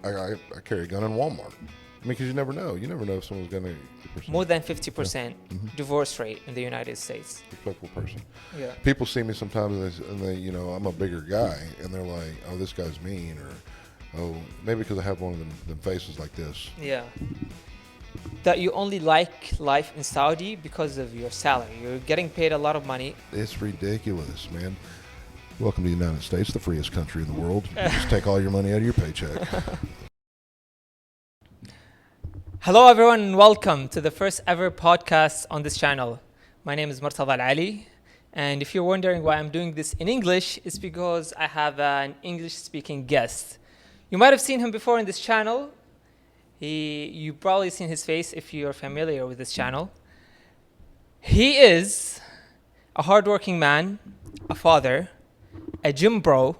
I carry a gun in Walmart. I mean, because you never know. You never know if someone's going to... More than 50% divorce rate in the United States. Respectful person. Yeah. People see me sometimes and they, I'm a bigger guy, and they're like, oh, this guy's mean, or, oh, maybe because I have one of them faces like this. Yeah. That you only like life in Saudi because of your salary. You're getting paid a lot of money. It's ridiculous, man. Welcome to the United States, the freest country in the world. You just take all your money out of your paycheck. Hello everyone and welcome to the first ever podcast on this channel. My name is Murtada Al-Ali, and if you're wondering why I'm doing this in English, it's because I have an English speaking guest. You might have seen him before in this channel. You've probably seen his face if you're familiar with this channel. He is a hardworking man, a father, a gym bro,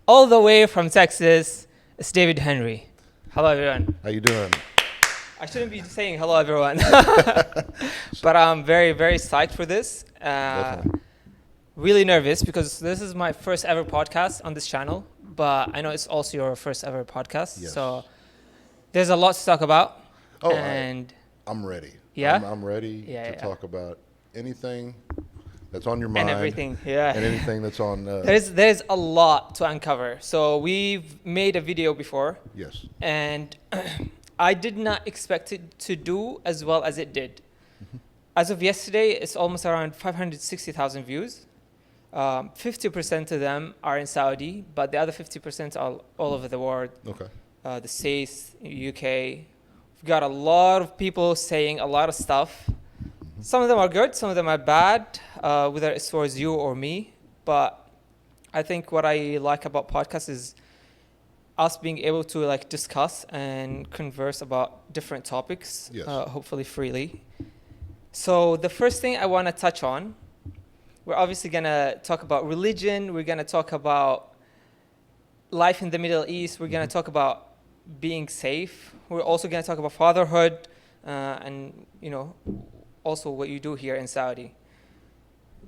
all the way from Texas. It's David Henry. Hello, everyone. How you doing? I shouldn't be saying hello, everyone. But I'm very, very psyched for this. Really nervous because this is my first ever podcast on this channel. But I know it's also your first ever podcast. Yes. So there's a lot to talk about. Oh, and I'm ready. Yeah? I'm ready to talk about anything that's on your mind. And everything, yeah. And anything that's on... There's a lot to uncover. So we've made a video before. Yes. And I did not expect it to do as well as it did. As of yesterday, it's almost around 560,000 views. 50% of them are in Saudi, but the other 50% are all over the world. Okay. The States, UK. We've got a lot of people saying a lot of stuff. Some of them are good, some of them are bad, whether it's towards you or me. But I think what I like about podcasts is us being able to discuss and converse about different topics, yes. Hopefully freely. So the first thing I want to touch on, we're obviously going to talk about religion. We're going to talk about life in the Middle East. We're going to talk about being safe. We're also going to talk about fatherhood and, also what you do here in Saudi.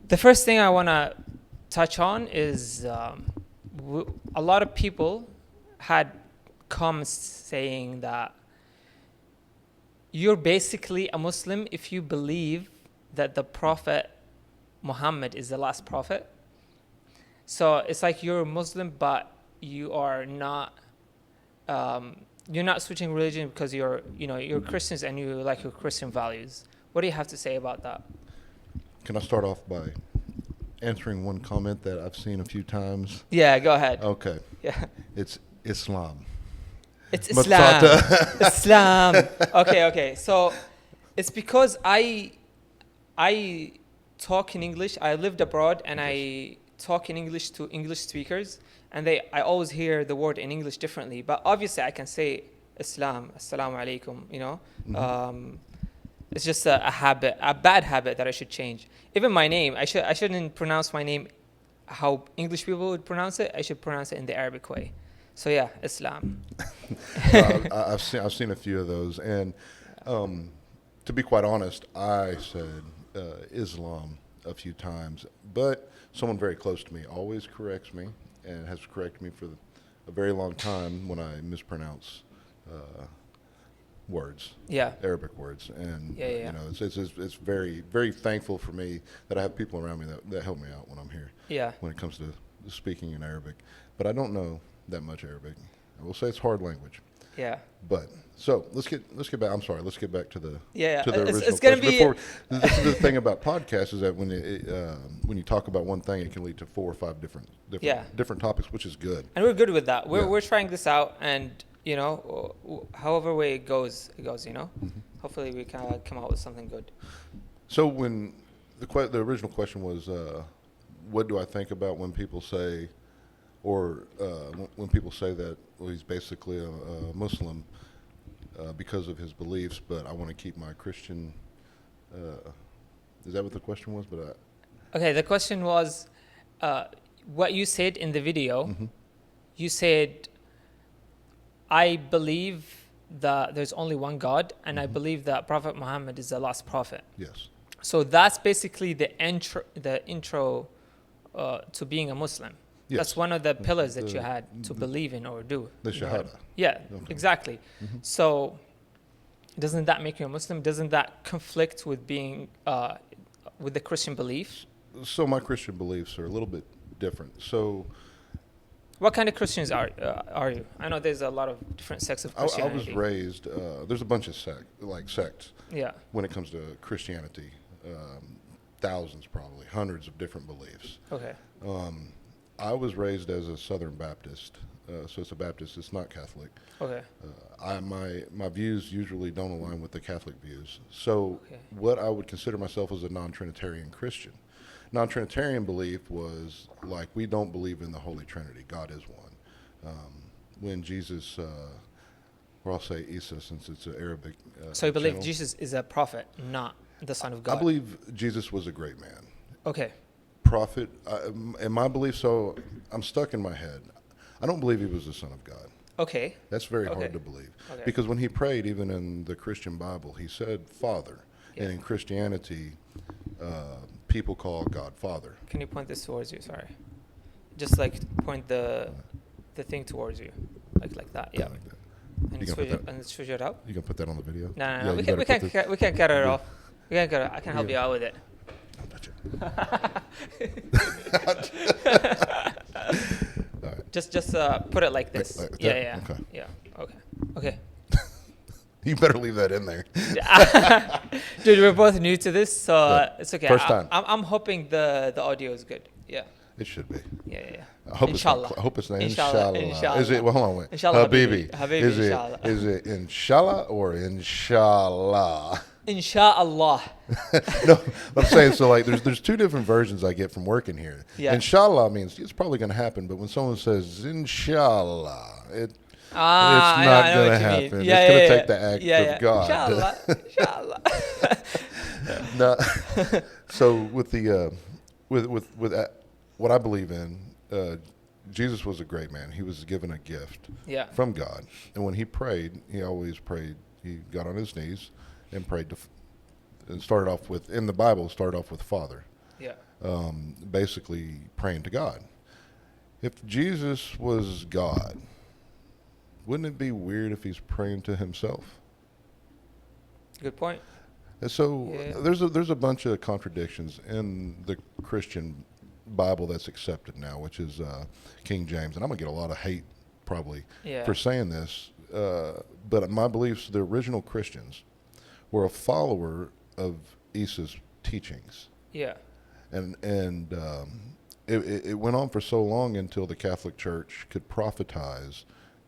The first thing I want to touch on is a lot of people had comments saying that you're basically a Muslim if you believe that the Prophet Muhammad is the last prophet. So it's like you're a Muslim, but you are not. You're not switching religion because you're Christians and you like your Christian values. What do you have to say about that? Can I start off by answering one comment that I've seen a few times? Yeah, go ahead. Okay. Yeah. It's Islam. It's Islam. Islam. Okay. So it's because I talk in English. I lived abroad and I talk in English to English speakers, and I always hear the word in English differently. But obviously I can say Islam, Assalamu alaikum, It's just a habit, a bad habit that I should change. Even my name, I shouldn't pronounce my name how English people would pronounce it. I should pronounce it in the Arabic way. So yeah, Islam. I've seen a few of those, and to be quite honest, I said Islam a few times, but someone very close to me always corrects me and has corrected me for a very long time when I mispronounce words, Arabic words, and it's very, very thankful for me that I have people around me that help me out when I'm here. Yeah. When it comes to speaking in Arabic, but I don't know that much Arabic. I will say it's hard language. Yeah. But so let's get back. I'm sorry. Let's get back to the to the original it's gonna question. be This is the thing about podcasts is that when you talk about one thing, it can lead to 4 or 5 different topics, which is good. And we're good with that. We're trying this out, and however way it goes. Hopefully we can come out with something good. So when the original question was, what do I think about when people say, when people say that he's basically a Muslim because of his beliefs, but I want to keep my Christian. Is that what the question was? Okay, the question was what you said in the video. You said, I believe that there's only one God, and I believe that Prophet Muhammad is the last prophet. Yes. So that's basically the intro to being a Muslim. Yes. That's one of the pillars that you The- had to believe in or do. The You had- Shahada. Yeah, Okay. exactly. Mhm. So doesn't that make you a Muslim? Doesn't that conflict with being with the Christian belief? So my Christian beliefs are a little bit different. So What kind of Christians are you? I know there's a lot of different sects of I was Christianity. raised. There's a bunch of sects Yeah. when it comes to Christianity. Thousands, probably hundreds of different beliefs. Okay. I was raised as a Southern Baptist, so it's a Baptist. It's not Catholic. Okay. My views usually don't align with the Catholic views. So Okay. what I would consider myself as a non-Trinitarian Christian. Non-Trinitarian belief was like we don't believe in the Holy Trinity. God is one. When Jesus, or I'll say Isa since it's an Arabic. So you believe channel, Jesus is a prophet, not the Son of God? I believe Jesus was a great man. Okay. Prophet, in my belief, so I'm stuck in my head. I don't believe he was the Son of God. Okay. That's very Okay. hard to believe. Okay. Because when he prayed, even in the Christian Bible, he said Father. Yeah. And in Christianity, people call God Father. Can you point this towards you? Sorry. Just like point the thing towards you, like that. Yeah. Like that. And You gonna switch put it, and switch it out. You can put that on the video? No. Yeah, We you can better put this- we can't cut it Yeah. off. We can't cut it. I can help Yeah. you out with it. I'll touch it. Just put it like this. Like that? Yeah. Okay. Yeah. Okay. You better leave that in there. Dude, we're both new to this, so Yeah. it's okay. First time. I'm hoping the audio is good. Yeah. It should be. Yeah. I hope Inshallah. I hope it's not Inshallah. inshallah. Inshallah. Is it? Well, hold on. Wait. Inshallah, Habibi. Habibi, Is inshallah. it inshallah or inshallah? Inshallah. No, I'm saying so. Like, there's two different versions I get from working here. Yeah. Inshallah means it's probably going to happen, but when someone says inshallah, it's I not know going to what you mean. happen. Yeah, It's going to yeah, take the act of God. Inshallah. No. So with the with what I believe in, Jesus was a great man. He was given a gift Yeah. from God, and when he prayed, he always prayed. He got on his knees and prayed and started off with in the Bible. Started off with Father, Yeah. basically praying to God. If Jesus was God, wouldn't it be weird if he's praying to himself? Good point. And so Yeah. there's a bunch of contradictions in the Christian Bible that's accepted now, which is King James, and I'm gonna get a lot of hate probably Yeah. for saying this, but my beliefs, the original Christians were a follower of Isa's teachings, Yeah. and it went on for so long until the Catholic Church could prophetize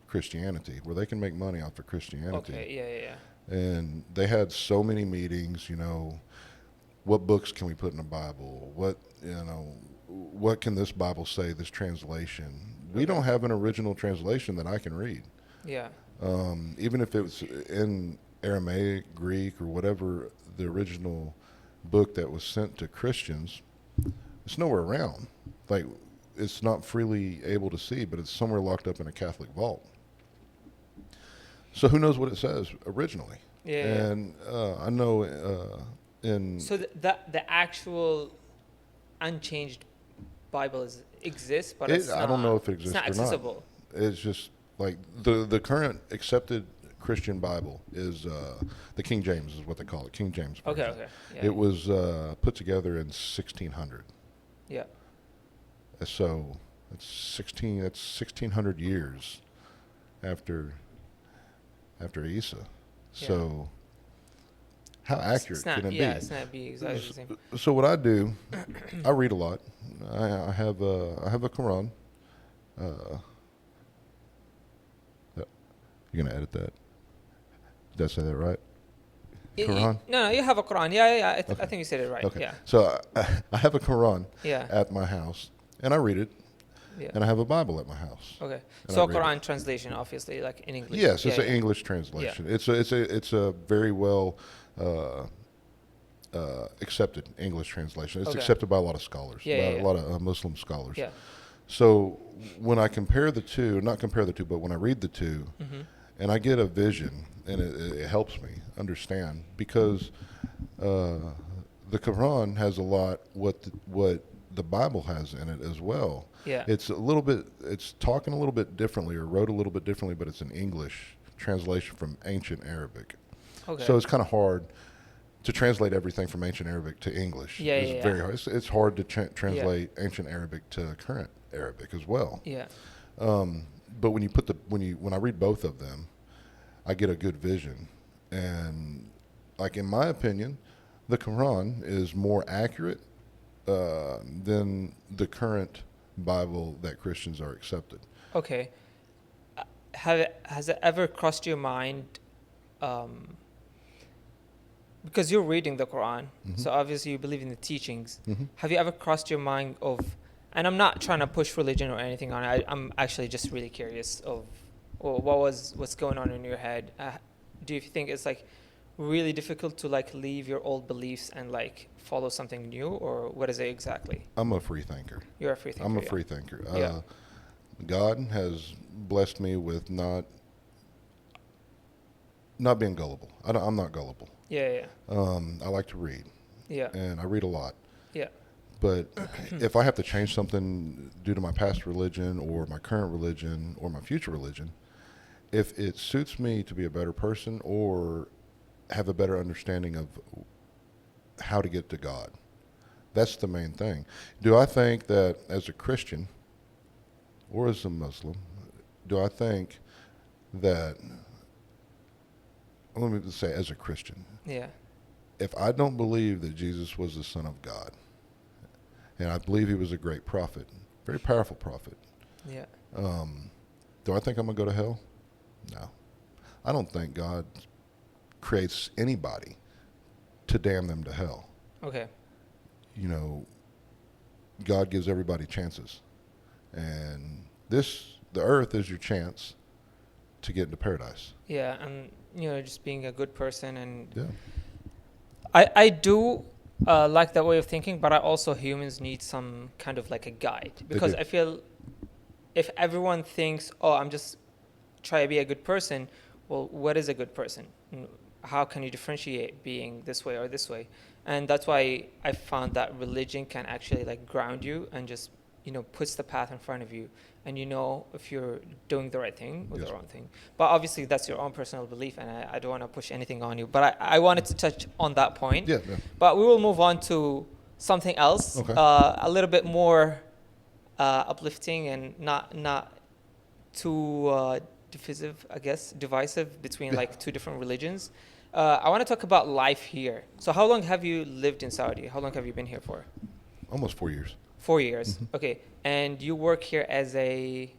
Christianity, where they can make money off of Christianity. Okay. Yeah. And they had so many meetings, what books can we put in the Bible? What can this Bible say, this translation? We don't have an original translation that I can read. Yeah. Even if it was in Aramaic, Greek, or whatever the original book that was sent to Christians, it's nowhere around. Like, it's not freely able to see, but it's somewhere locked up in a Catholic vault. So who knows what it says originally? Yeah. And I know in So the actual unchanged Bible exists, but it's not, I don't know if it exists it's not or not. accessible. It's just like the current accepted Christian Bible is the King James is what they call it, King James version. Okay. Yeah. It was put together in 1600. Yeah. So that's 1600 years after Isa. So how accurate It's not, can it yeah, be? it's not be exactly the same. So what I do, I read a lot. I have a Quran. You're gonna edit that? Did I say that right? Quran? No, you have a Quran. Yeah. I Okay. think you said it right. Okay. Yeah. So I have a Quran Yeah. at my house, and I read it, Yeah. and I have a Bible at my house. Okay. And So I read Quran translation, obviously, like in English. Yes, it's Yeah, an yeah. English translation. It's a very well accepted English translation. It's Okay. accepted by a lot of scholars, Yeah, by yeah, a yeah. lot of Muslim scholars. Yeah. So when I compare the two, not compare the two, but when I read the two, Mm-hmm. and I get a vision, and it helps me understand, because the Quran has a lot what the Bible has in it as well. Yeah. It's talking a little bit differently or wrote a little bit differently, but it's an English translation from ancient Arabic. Okay. So it's kind of hard to translate everything from ancient Arabic to English. Yeah, It's yeah, very yeah. hard. It's hard to translate ancient Arabic to current Arabic as well. Yeah. But when I read both of them, I get a good vision. And like in my opinion, the Quran is more accurate than the current Bible that Christians are accepted. Okay. Has it ever crossed your mind? Because you're reading the Quran, so obviously you believe in the teachings. Have you ever crossed your mind of, and I'm not trying to push religion or anything on it. I'm actually just really curious of, well, what's going on in your head. Do you think it's like really difficult to like leave your old beliefs and like follow something new, or what is it exactly? I'm a free thinker. You're a free thinker. I'm a yeah. free thinker. Yeah. God has blessed me with not being gullible. I'm not gullible. Yeah. I like to read, Yeah. and I read a lot. Yeah. But if I have to change something due to my past religion or my current religion or my future religion, if it suits me to be a better person or have a better understanding of how to get to God, that's the main thing. Do I think that as a Christian or as a Muslim, do I think that, let me just say as a Christian, Yeah. if I don't believe that Jesus was the Son of God, and I believe he was a great prophet, very powerful prophet, Yeah. do I think I'm going to go to hell? No. I don't think God creates anybody to damn them to hell. Okay. You know, God gives everybody chances. And the earth is your chance to get into paradise. Yeah, and just being a good person, and Yeah. I do like that way of thinking, but I also humans need some kind of like a guide, because do. I feel if everyone thinks, oh, I'm just try to be a good person, well, what is a good person? How can you differentiate being this way or this way? And that's why I found that religion can actually like ground you and just puts the path in front of you, and if you're doing the right thing or Yes. the wrong thing. But obviously that's your own personal belief, and I don't want to push anything on you, but I wanted to touch on that point. Yeah. But we will move on to something else, Okay. a little bit more uplifting and not too divisive between like two different religions. I want to talk about life here. So how long have you lived in Saudi? How long have you been here for? Almost 4 years. 4 years. Okay. And you work here as a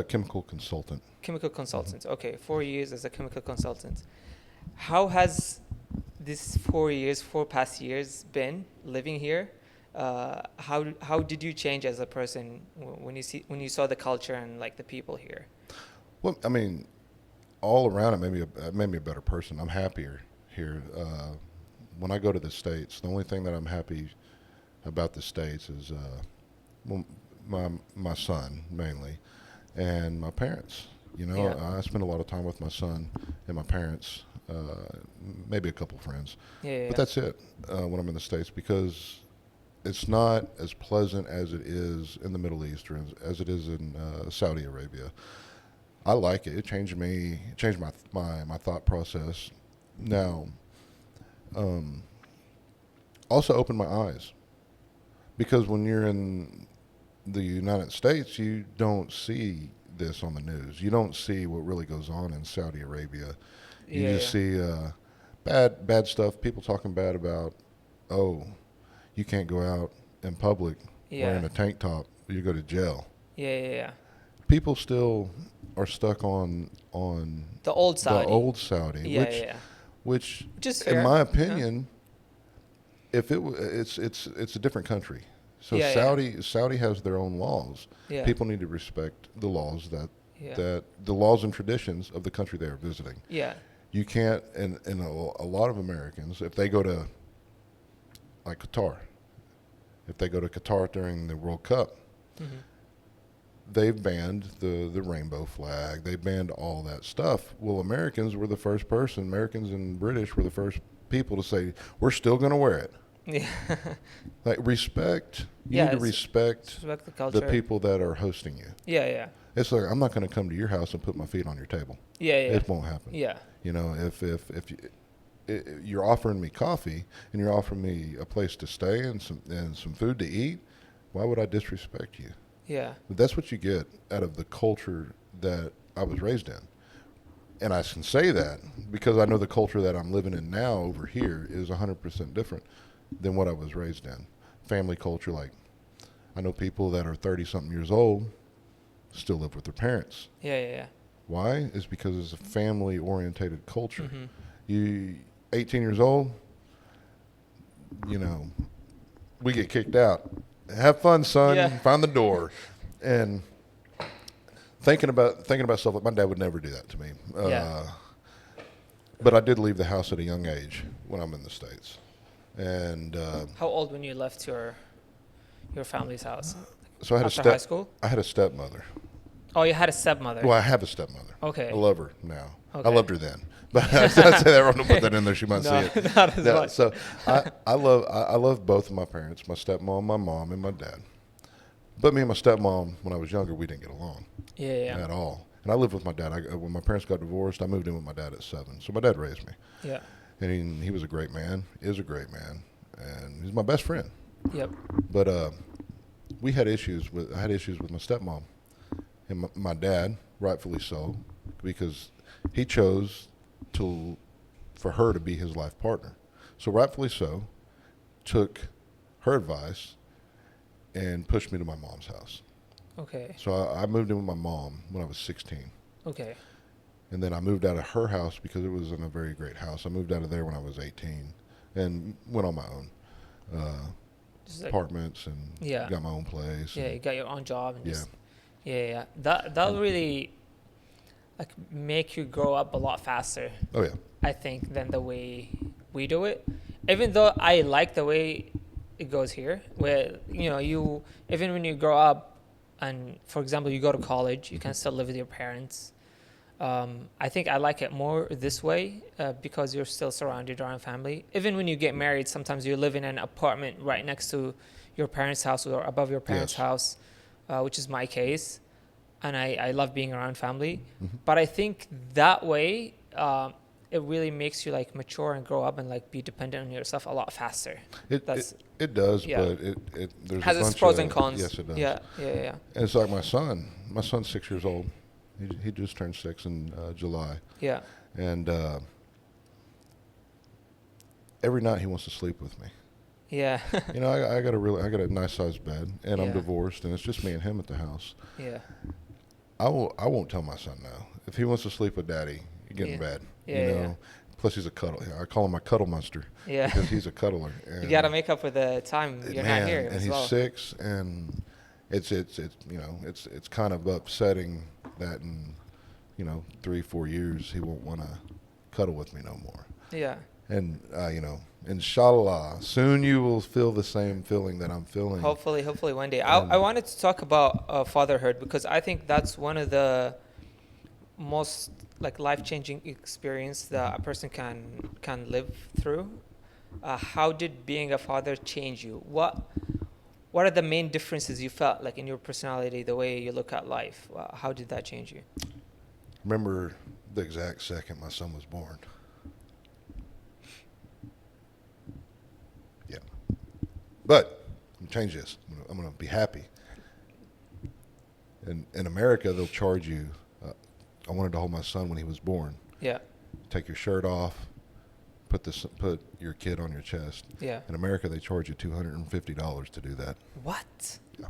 Chemical consultant. chemical consultant. Okay. 4 years as a chemical consultant. How has this 4 past years been living here? How did you change as a person when you saw the culture and like the people here? Well, I mean, all around it made me a better person. I'm happier here. When I go to the States, the only thing that I'm happy about the States is my son mainly, and my parents. Yeah. I spend a lot of time with my son and my parents, maybe a couple friends, Yeah. but that's it when I'm in the States, because it's not as pleasant as it is in the Middle East or as it is in Saudi Arabia. I like it. It changed me. It changed my thought process. Now, also opened my eyes, because when you're in the United States, you don't see this on the news. You don't see what really goes on in Saudi Arabia. You just see bad stuff. People talking bad about, oh, you can't go out in public wearing a tank top. You go to jail. Yeah. People still are stuck on The old Saudi. the old Saudi, which is fair. in my opinion, if it's a different country. So Saudi has their own laws. Yeah. People need to respect the laws that Yeah. the laws and traditions of the country they are visiting. Yeah. You can't, and a lot of Americans, if they go to like Qatar, if they go to Qatar during the World Cup, Mm-hmm. they've banned the rainbow flag. They banned all that stuff. Well, Americans and British were the first people to say, we're still going to wear it. Yeah. Like respect, you Yeah, need to it's respect respect the the culture. people that are hosting you. Yeah, yeah. It's like I'm not going to come to your house and put my feet on your table. Yeah, yeah. It won't happen. Yeah. You know, if you're offering me coffee and you're offering me a place to stay and some food to eat, why would I disrespect you? Yeah. But that's what you get out of the culture that I was raised in. And I can say that because I know the culture that I'm living in now over here is 100% different than what I was raised in. Family culture, like I know people that are 30-something years old still live with their parents. Yeah, yeah, yeah. Why? It's because it's a family-orientated culture. Mhm. You 18 years old, you know, we get kicked out. Have fun, son. Yeah. Find the door. And thinking about stuff like my dad would never do that to me. Yeah. But I did leave the house at a young age when I'm in the States. And How old when you left your family's house? so I had After high school? I had a stepmother. Oh, you had a stepmother. Well, I have a stepmother. Okay. I love her now. Okay. I loved her then. But I say that wrong to put that in there. She might No, see it. not as No, much. so I love both of my parents, my stepmom, my mom, and my dad. But me and my stepmom, when I was younger, we didn't get along Yeah, yeah. at all. And I lived with my dad. When my parents got divorced, I moved in with my dad at 7. So my dad raised me. Yeah. And he was a great man, is a great man, and he's my best friend. Yep. But I had issues with my stepmom and my dad, rightfully so, because he chose for her to be his life partner. So rightfully so, took her advice and pushed me to my mom's house. Okay. So I moved in with my mom when I was 16. Okay. And then I moved out of her house because it was in a very great house. I moved out of there when I was 18 and went on my own. Just like, Apartments and yeah. got my own place. Yeah, you got your own job and Yeah. just yeah, yeah. That'll really like make you grow up a lot faster, Oh, yeah. I think, than the way we do it. Even though I like the way it goes here, where you even when you grow up and for example you go to college, you can still live with your parents. I think I like it more this way because you're still surrounded around family. Even when you get married, sometimes you live in an apartment right next to your parents' house or above your parents' Yes. house, which is my case. And I love being around family. Mm-hmm. But I think that way, it really makes you like mature and grow up and like be dependent on yourself a lot faster. It That's it does, yeah. but there's has a its bunch pros of, and cons. Yes, it does. Yeah, yeah, yeah, And it's like my son. My son's 6 years old. He just turned 6 in July, yeah, and every night he wants to sleep with me. yeah, You know, I got a nice sized bed, and I'm Yeah. divorced, and it's just me and him at the house. yeah, I won't tell my son no. If he wants to sleep with daddy, you get in Yeah. bed. Yeah, You know. yeah. Plus he's a cuddle. I call him my cuddle monster yeah. because he's a cuddler. You And gotta make up for the time you're man, not here and as he's well. 6, and it's it's kind of upsetting that in 3-4 years he won't want to cuddle with me no more. Yeah, And inshallah, soon you will feel the same feeling that I'm feeling. hopefully one day. I wanted to talk about fatherhood because I think that's one of the most like life-changing experience that a person can live through. How did being a father change you? What are the main differences you felt like in your personality, the way you look at life? How did that change you? Remember the exact second my son was born. Yeah. But I'm gonna change this. I'm gonna be happy. In America, they'll charge you. I wanted to hold my son when he was born. Yeah, Take your shirt off. Put your kid on your chest. yeah. In America, they charge you $250 to do that. What? Can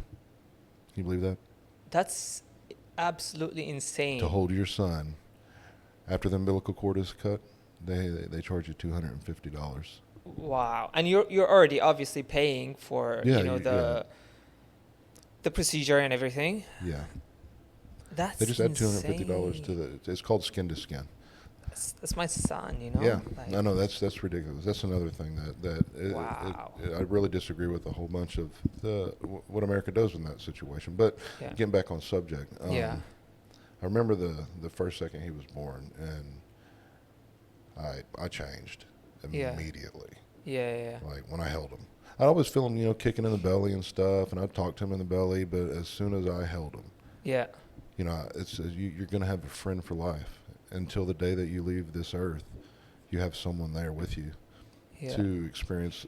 you believe that? That's absolutely insane. To hold your son after the umbilical cord is cut, they charge you $250. Wow. And you're already obviously paying for Yeah, the procedure and everything. Yeah. That's They just add insane. $250 to it's called skin to skin. That's my son, Yeah. Like, I know that's ridiculous. That's another thing Wow. I really disagree with a whole bunch of what America does in that situation. But Yeah. getting back on subject, Yeah. I remember the first second he was born, and I changed Yeah. immediately. Yeah. Like when I held him, I'd always feel him, kicking in the belly and stuff, and I'd talk to him in the belly. But as soon as I held him, Yeah. you're going to have a friend for life until the day that you leave this earth. You have someone there with you Yeah. to experience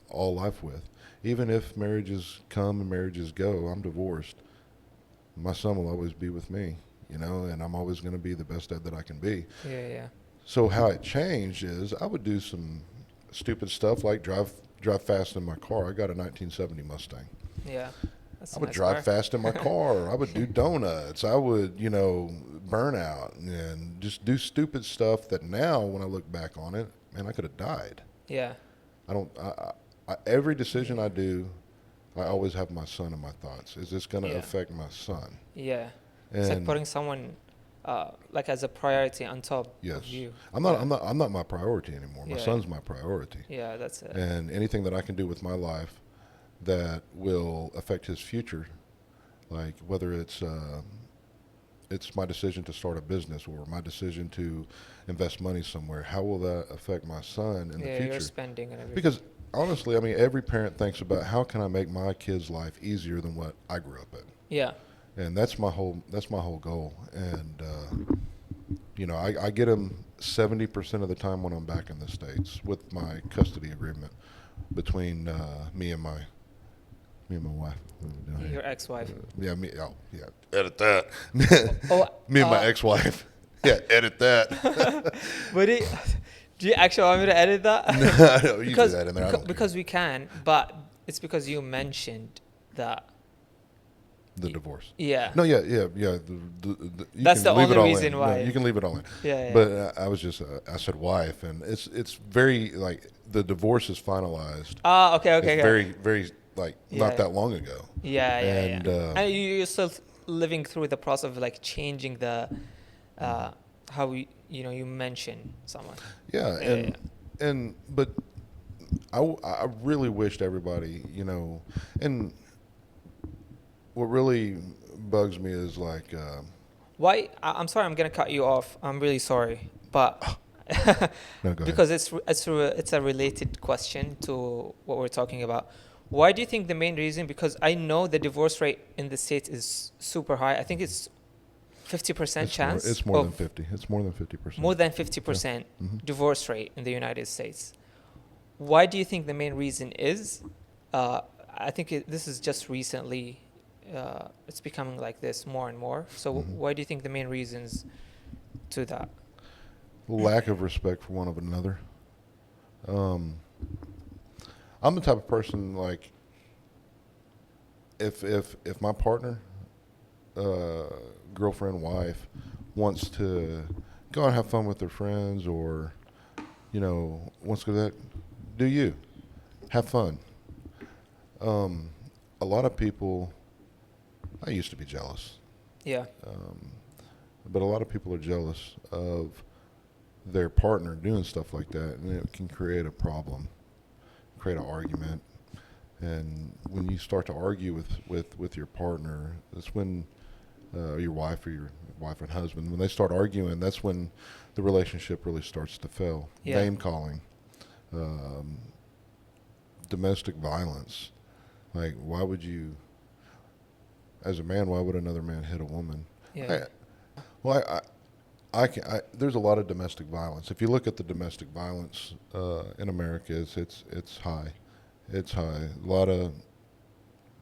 all life with. Even if marriages come and marriages go, I'm divorced. My son will always be with me, and I'm always going to be the best dad that I can be. Yeah. So how it changed is I would do some stupid stuff like drive fast in my car. I got a 1970 Mustang. Yeah. That's I a would nice drive car. fast in my car. I would do donuts. I would, burn out and just do stupid stuff that now, when I look back on it, man, I could have died. Yeah. Every decision I do, I always have my son in my thoughts. Is this going to Yeah. affect my son? Yeah. It's like And putting someone like as a priority on top of yes, you. I'm not my priority anymore. My Yeah. son's my priority. Yeah, that's it. And anything that I can do with my life that will affect his future, like whether it's my decision to start a business or my decision to invest money somewhere, how will that affect my son in the Yeah, future? you're spending and everything. Because honestly, every parent thinks about how can I make my kid's life easier than what I grew up in. Yeah. And that's my whole goal. And I get him 70% of the time when I'm back in the States with my custody agreement between me and my wife. Your ex-wife. Yeah, me. Oh, yeah. Edit that. Oh, Me and my ex-wife. Yeah, edit that. But do you actually want me to edit that? No, you do that in there. I don't Because we can, but it's because you mentioned that. the divorce. Yeah. No, yeah. You That's can the leave it only all reason in. why. No, you can leave it all in. Yeah. But I was just, I said wife, and it's very, like, the divorce is finalized. Okay. It's very, very, like, Yeah. not that long ago. Yeah. And, And you're still living through the process of like changing the how you mention someone. Yeah, but I really wished everybody, and what really bugs me is like, Why? I'm sorry, I'm gonna cut you off. I'm really sorry, but no, go because it's a related question to what we're talking about. Why do you think the main reason? Because I know the divorce rate in the States is super high. I think it's 50% chance. It's more than of 50. It's more than 50%. more than 50% Mhm. divorce rate in the United States. Why do you think the main reason is? I think this is just recently. It's becoming like this more and more. So why do you think the main reasons to that? Lack of respect for one of another. I'm the type of person, like, if my partner, girlfriend, wife, wants to go and have fun with their friends, or wants to go to that, do you have fun? A lot of people, I used to be jealous, Yeah. but a lot of people are jealous of their partner doing stuff like that, and it can create a problem, create an argument. And when you start to argue with your partner, that's when your wife or your wife and husband, when they start arguing, that's when the relationship really starts to fail. Yeah. Name calling, domestic violence. Like, why would you, as a man, why would another man hit a woman? Yeah. There's a lot of domestic violence. If you look at the domestic violence in America, it's high. It's high. A lot of,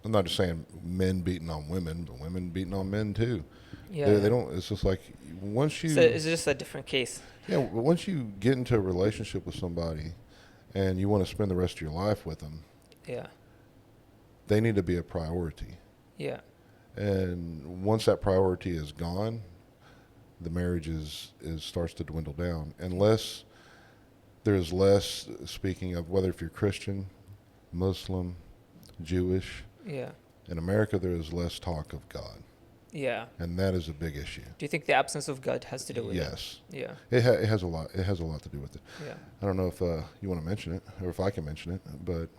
I'm not just saying men beating on women, but women beating on men too. Yeah. They don't. It's just like once you. So it's just a different case. Yeah, but once you get into a relationship with somebody, and you want to spend the rest of your life with them, Yeah. they need to be a priority. Yeah. And once that priority is gone, the marriage is starts to dwindle down. Unless there's less, speaking of whether if you're Christian, Muslim, Jewish, Yeah. in America there is less talk of God. Yeah. And that is a big issue. Do you think the absence of God has to do with Yes. it? Yeah. It has a lot. It has a lot to do with it. Yeah. I don't know if you want to mention it or if I can mention it, but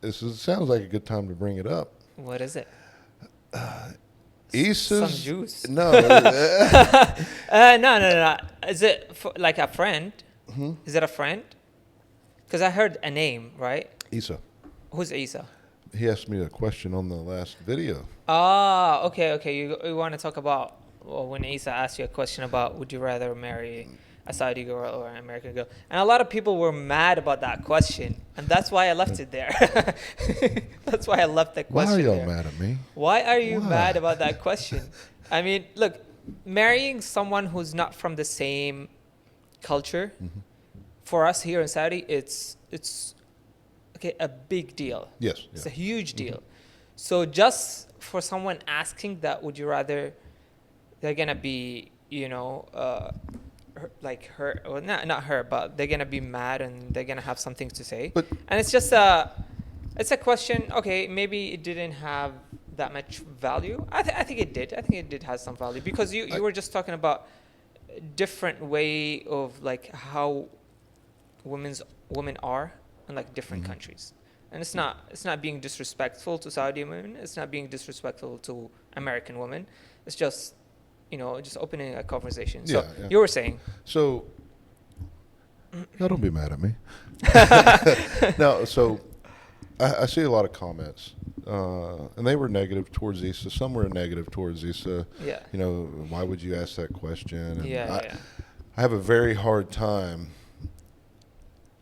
it sounds like a good time to bring it up. What is it? Issa's, Some juice. No. No. Is it like a friend? Hmm? Is it a friend? Because I heard a name, right? Isa. Who's Isa? He asked me a question on the last video. Ah, okay. You want to talk about when Isa asked you a question about would you rather marry a Saudi girl or an American girl? And a lot of people were mad about that question, and that's why I left it there. That's why I left the Why question are y'all there. mad at me? Why are you Why? mad about that question? I mean, look, marrying someone who's not from the same culture, for us here in Saudi, it's okay, a big deal. Yes. It's Yeah. a huge deal. So just for someone asking that, would you rather they're gonna be, like her, or not her, but they're gonna be mad and they're gonna have something to say. But And it's a question. Okay, maybe it didn't have that much value. I think it did. I think it did have some value because you were just talking about a different way of like how women are in like different countries. And it's not being disrespectful to Saudi women. It's not being disrespectful to American women. It's just just opening a conversation. So Yeah. you were saying. So, y'all don't be mad at me. No, so I see a lot of comments, and they were negative towards Issa. Some were negative towards Issa. Yeah. Why would you ask that question? And Yeah. I have a very hard time.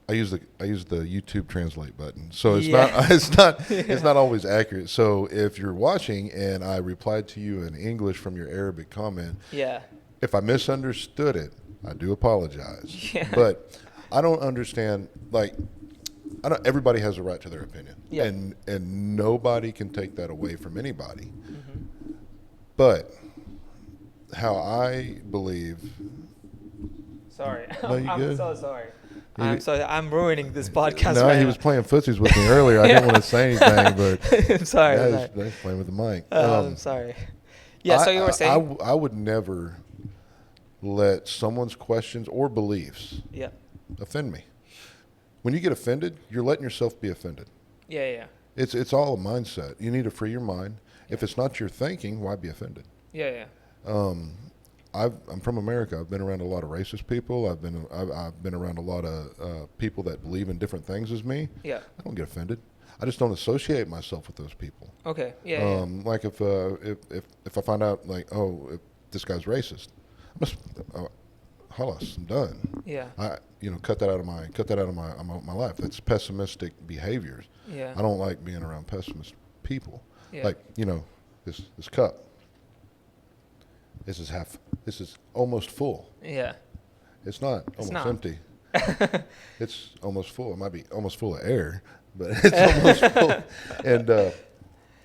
I use the YouTube translate button, so it's Yeah. it's not always accurate. So if you're watching and I replied to you in English from your Arabic comment, Yeah. if I misunderstood it, I do apologize. Yeah. But I don't understand. Like, everybody has a right to their opinion, Yeah. and nobody can take that away from anybody. Mm-hmm. But how I believe. Sorry. No, you I'm good? so sorry. You- I'm sorry. I'm ruining this podcast. No, right he now. was playing footsies with me earlier. I didn't want to say anything, but I'm sorry. yeah, I'm he's sorry. he's playing with the mic. I'm sorry. Yeah. So you were saying. I would never let someone's questions or beliefs Yeah. offend me. When you get offended, you're letting yourself be offended. Yeah. It's all a mindset. You need to free your mind. If it's not your thinking, why be offended? Yeah. I'm from America. I've been around a lot of racist people. I've been around a lot of people that believe in different things as me. Yeah. I don't get offended. I just don't associate myself with those people. Okay. Yeah. Like if I find out like, oh, if this guy's racist, I must halas, I'm done. Yeah. I cut that out of my life. That's pessimistic behaviors. Yeah. I don't like being around pessimist people. Yeah. Like this cup. This is almost full. Yeah. It's not It's almost not. empty. It's almost full. It might be almost full of air, but it's almost full. And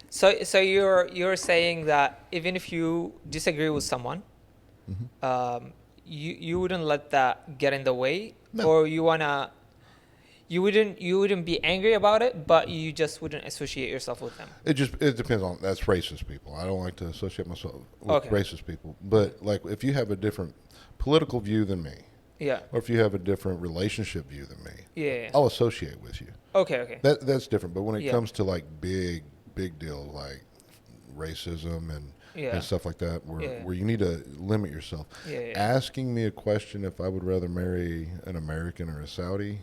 So you're saying that even if you disagree with someone, you wouldn't let that get in the way, No. or you wouldn't be angry about it, but you just wouldn't associate yourself with them. it depends on, that's racist people. I don't like to associate myself with Okay. racist people. But like if you have a different political view than me, Yeah. or if you have a different relationship view than me, Yeah. I'll associate with you. Okay. That's different. But when it Yeah. comes to like big deal like racism and Yeah. stuff like that, where Yeah. where you need to limit yourself. Yeah. Asking me a question if I would rather marry an American or a Saudi,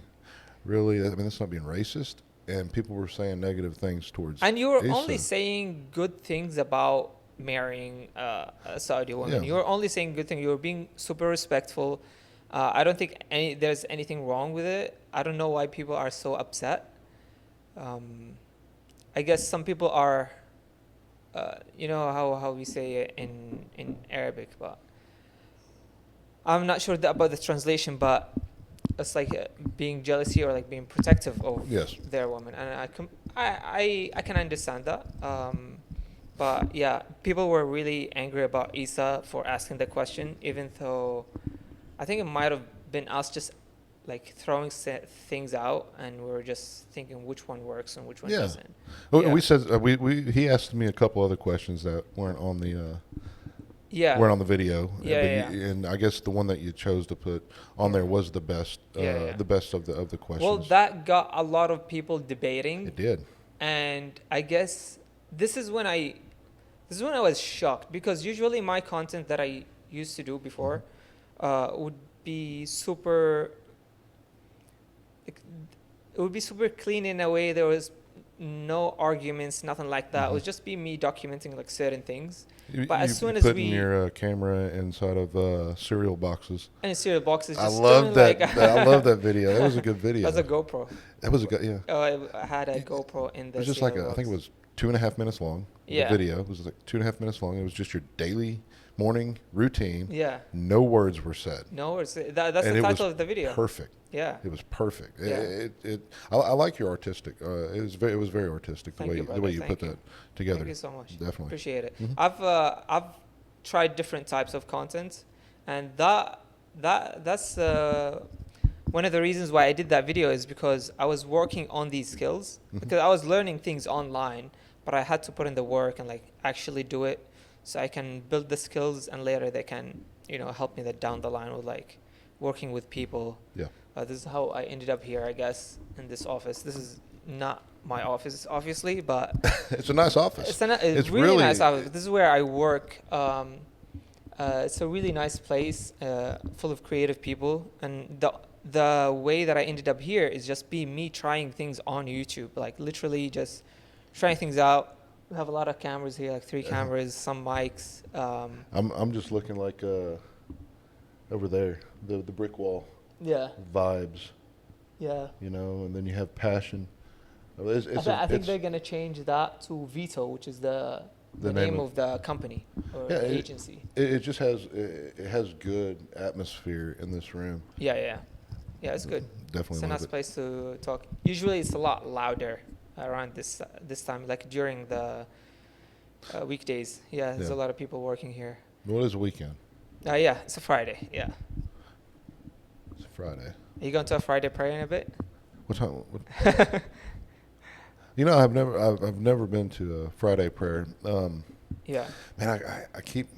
really, I mean, that's not being racist. And people were saying negative things towards And you were Asa. only saying good things about marrying a Saudi woman. Yeah. You were only saying good things. You were being super respectful. I don't think there's anything wrong with it. I don't know why people are so upset. I guess some people are, you know how we say it in Arabic, but I'm not sure about the translation, but it's like being jealousy or like being protective of Yes. their woman, and I can understand that. But yeah, people were really angry about Isa for asking the question, even though I think it might have been us just like throwing things out, and we were just thinking which one works and which one Yeah. doesn't. Oh, Yeah. We said he asked me a couple other questions that weren't on the Yeah. weren't on the video. Yeah, But and I guess the one that you chose to put on there was the best. Yeah. The best of the questions. Well, that got a lot of people debating. It did. And I guess this is when I was shocked, because usually my content that I used to do before would be super like, it would be super clean in a way. There was no arguments, nothing like that. It would just be me documenting like certain things. But as soon as putting your camera inside of cereal boxes. and cereal boxes, I just love doing that. like I love that video. That was a good video. that was a GoPro. That was a good. Yeah. Oh, I had a GoPro in It the was just cereal like I think it box. was 2.5 minutes long. Yeah. The video was like 2.5 minutes long. It was just your daily morning routine. Yeah. No words were said. No, that's And the it title was of the video. Perfect. Yeah. It was perfect. Yeah. I like your artistic. It was very artistic Thank you, the way brother. you Thank put you. that together. Thank you so much. Definitely. Appreciate it. Mhm. I've tried different types of content, and that's one of the reasons why I did that video is because I was working on these skills because I was learning things online, but I had to put in the work and like actually do it so I can build the skills and later they can help me that down the line with like working with people. Yeah. This is how I ended up here, I guess, in this office. This is not my office, obviously, but It's a nice office. it's really nice office. This is where I work. It's a really nice place, full of creative people, and the way that I ended up here is just be me trying things on YouTube, like literally just trying things out. We have a lot of cameras here, like 3 cameras, some mics. I'm just looking like over there, the brick wall Yeah, vibes, yeah. and then you have passion. I think they're gonna change that to Vito, which is the name of the company or agency. It just has it has good atmosphere in this room. Yeah. It's good. Definitely It's a love nice it. place to talk. Usually, it's a lot louder around this time, like during the weekdays. Yeah, there's Yeah. a lot of people working here. What is a weekend? Yeah, it's a Friday. Yeah. It's a Friday. Are you going to a Friday prayer in a bit? What time? I've never been to a Friday prayer. Yeah. Man, I keep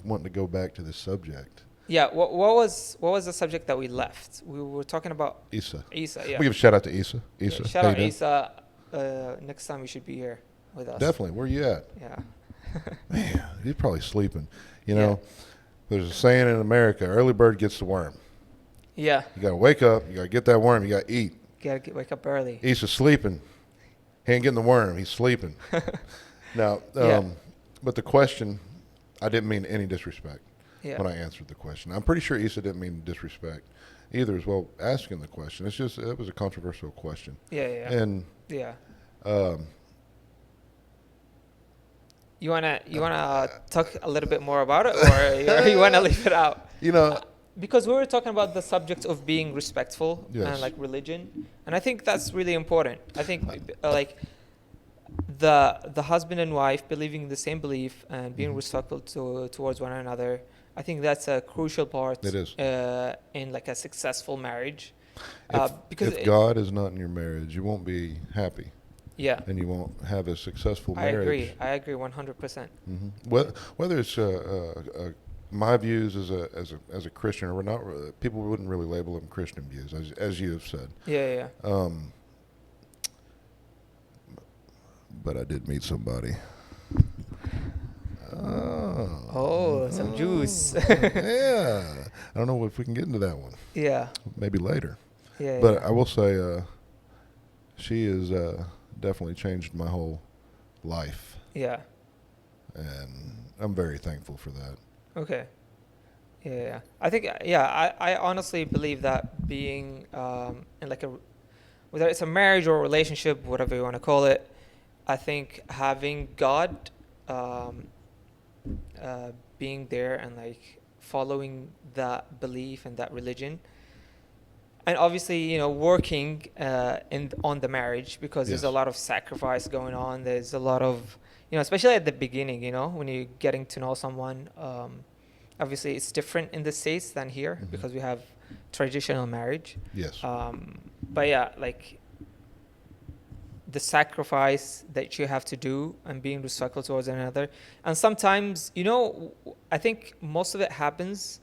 wanting to go back to this subject. Yeah. What was the subject that we left? We were talking about Isa. Isa. Yeah. We give a shout out to Isa. Yeah, Isa. shout how out you doing? Isa. Next time you should be here with us. Definitely. Where you at? Yeah. Man, he's probably sleeping. There's a saying in America: early bird gets the worm. Yeah. You gotta wake up. You gotta get that worm. You gotta eat. Wake up early. Isa's sleeping. He ain't getting the worm. He's sleeping. Now, but the question, I didn't mean any disrespect when I answered the question. I'm pretty sure Isa didn't mean disrespect either as well asking the question. It's just, it was a controversial question. Yeah. And Yeah. um, You wanna talk a little bit more about it, or you wanna leave it out? Because we were talking about the subject of being respectful and like religion, and I think that's really important. I think like the husband and wife believing the same belief and being respectful towards one another. I think that's a crucial part. It is. In like a successful marriage. If God is not in your marriage, you won't be happy. Yeah. And you won't have a successful marriage. I agree 100%. Mm-hmm. Whether it's my views as a Christian or not, people wouldn't really label them Christian views, as you have said. Yeah. But I did meet somebody. Some juice. Yeah. I don't know if we can get into that one. Yeah. Maybe later. Yeah. But I will say, she has definitely changed my whole life. Yeah. And I'm very thankful for that. Okay. Yeah. I think, I honestly believe that being in like whether it's a marriage or a relationship, whatever you want to call it, I think having God being there and like following that belief and that religion, and obviously working on the marriage, because there's a lot of sacrifice going on. There's a lot of especially at the beginning, when you're getting to know someone. Obviously, it's different in the States than here because we have traditional marriage. Yes. But yeah, like the sacrifice that you have to do and being respectful towards one another. And sometimes, I think most of it happens.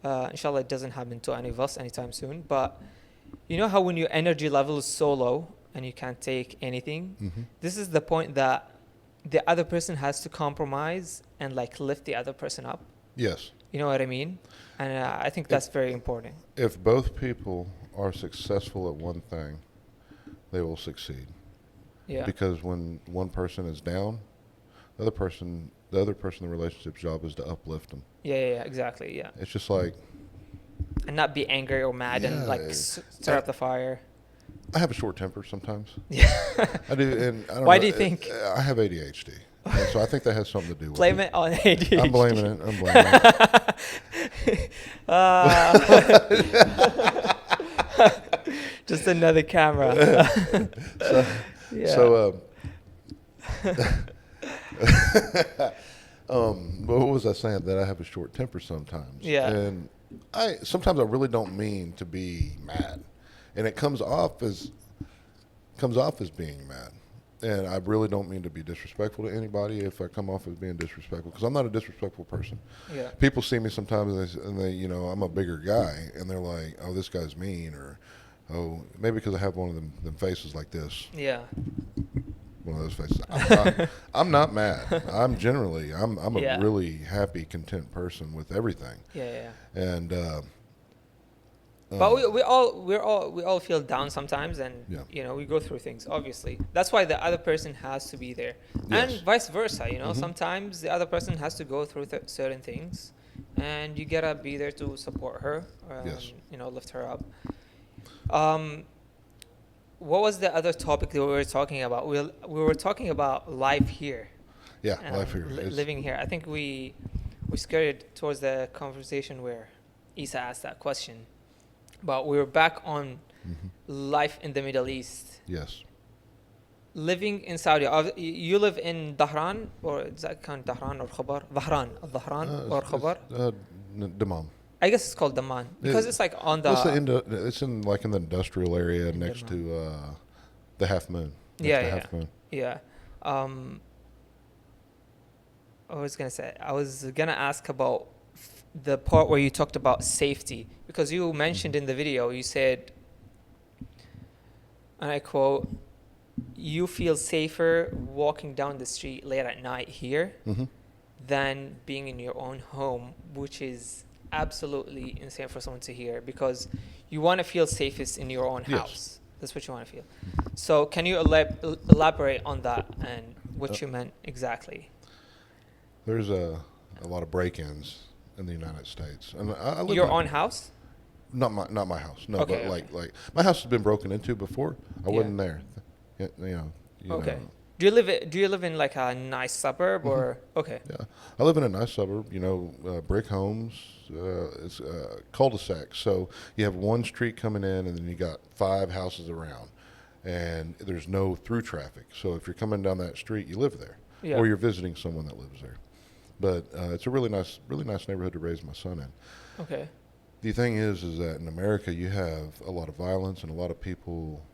Inshallah, it doesn't happen to any of us anytime soon. But you know how when your energy level is so low and you can't take anything, this is the point that the other person has to compromise and like lift the other person up. Yes. You know what I mean? And I think that's very important. If both people are successful at one thing, they will succeed. Yeah. Because when one person is down, the other person in the relationship's job is to uplift them. Yeah, exactly. Yeah. It's just like, And not be angry or mad and Yeah, like stir up the fire. I have a short temper sometimes. Yeah. I do, and I don't Why know, do you think? I have ADHD, and so I think that has something to do with Blame it. it on ADHD. I'm blaming it. I'm blaming it. Just another camera. So, Yeah. so what was I saying? That I have a short temper sometimes. Yeah. And sometimes I really don't mean to be mad, and it comes off as being mad. And I really don't mean to be disrespectful to anybody if I come off as being disrespectful, because I'm not a disrespectful person. Yeah. People see me sometimes and they, I'm a bigger guy, and they're like, "Oh, this guy's mean," or, "Oh, maybe because I have one of them faces like this." Yeah. One of those faces. I'm not mad. I'm a Yeah. really happy, content person with everything. Yeah. And But we all feel down sometimes, and Yeah. we go through things. Obviously, that's why the other person has to be there, Yes. and vice versa. Mhm. Sometimes the other person has to go through certain things, and you gotta be there to support her. Yes. Lift her up. What was the other topic that we were talking about? We were talking about life here. life here. Living here. I think we skirted towards the conversation where Isa asked that question. But we were back on life in the Middle East. Yes. Living in Saudi. You live in Dhahran, or is that kind of Dhahran or Khabar? Dhahran or Khabar? Dammam. I guess it's called Daman because it's like on the. It's in the industrial area next to the Half Moon. Half Moon. Yeah. I was gonna ask about the part where you talked about safety, because you mentioned in the video, you said, and I quote, "You feel safer walking down the street late at night here than being in your own home," which is absolutely insane for someone to hear, because you want to feel safest in your own house. That's what you want to feel. So can you elaborate on that and what you meant exactly? There's a lot of break-ins in the United States, and I live Your own house? Not my house. No, Okay, but like my house has been broken into before. I wasn't there. Okay. Do you live in like a nice suburb or okay? Yeah, I live in a nice suburb. Brick homes. It's cul-de-sac. So you have one street coming in, and then you got 5 houses around, and there's no through traffic. So if you're coming down that street, you live there, or you're visiting someone that lives there. But it's a really nice neighborhood to raise my son in. Okay. The thing is that in America you have a lot of violence and a lot of people,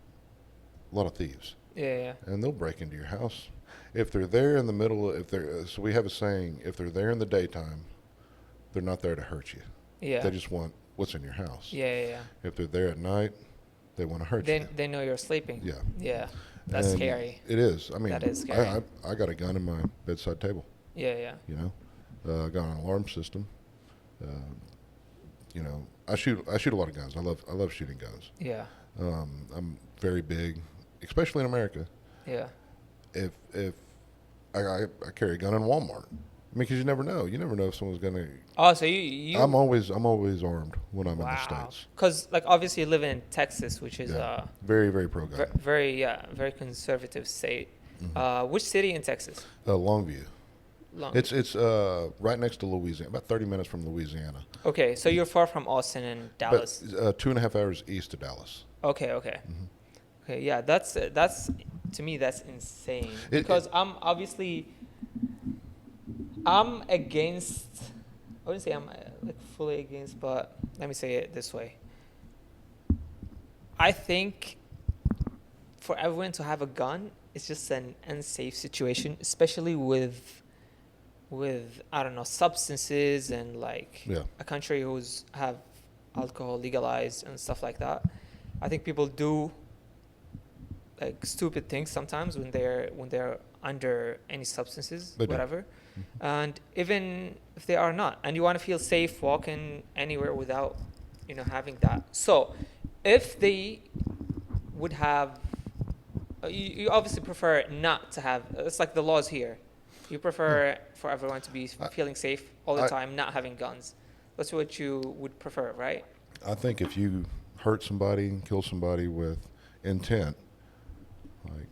a lot of thieves. Yeah. And they'll break into your house. If they're there in the middle, so we have a saying, if they're there in the daytime, they're not there to hurt you. Yeah. They just want what's in your house. Yeah. If they're there at night, they want to hurt you. They know you're sleeping. Yeah. Yeah. That's And scary. It is. I mean, That is scary. I got a gun in my bedside table. Yeah. I got an alarm system. I shoot a lot of guns. I love shooting guns. Yeah. I'm very big, especially in America. Yeah. If I carry a gun in Walmart, because you never know. You never know if someone's gonna. Oh, so you. I'm always armed when I'm in the States. Because obviously you live in Texas, which is very, very pro gun. very conservative state. Which city in Texas? Longview. Longview. It's right next to Louisiana, about 30 minutes from Louisiana. Okay, so you're far from Austin and Dallas. But 2.5 hours east of Dallas. Okay. Okay, yeah, that's to me that's insane, because I'm against. I wouldn't say I'm fully against, but let me say it this way. I think for everyone to have a gun, it's just an unsafe situation, especially with I don't know, substances and a country who's have alcohol legalized and stuff like that. I think people do stupid things sometimes when they're under any substances, whatever. And even if they are not, and you want to feel safe walking anywhere without having that. So if they would have, you obviously prefer not to have. It's like the laws here. You prefer for everyone to be feeling safe all the I- time, not having guns. That's what you would prefer, right? I think if you hurt somebody and kill somebody with intent, like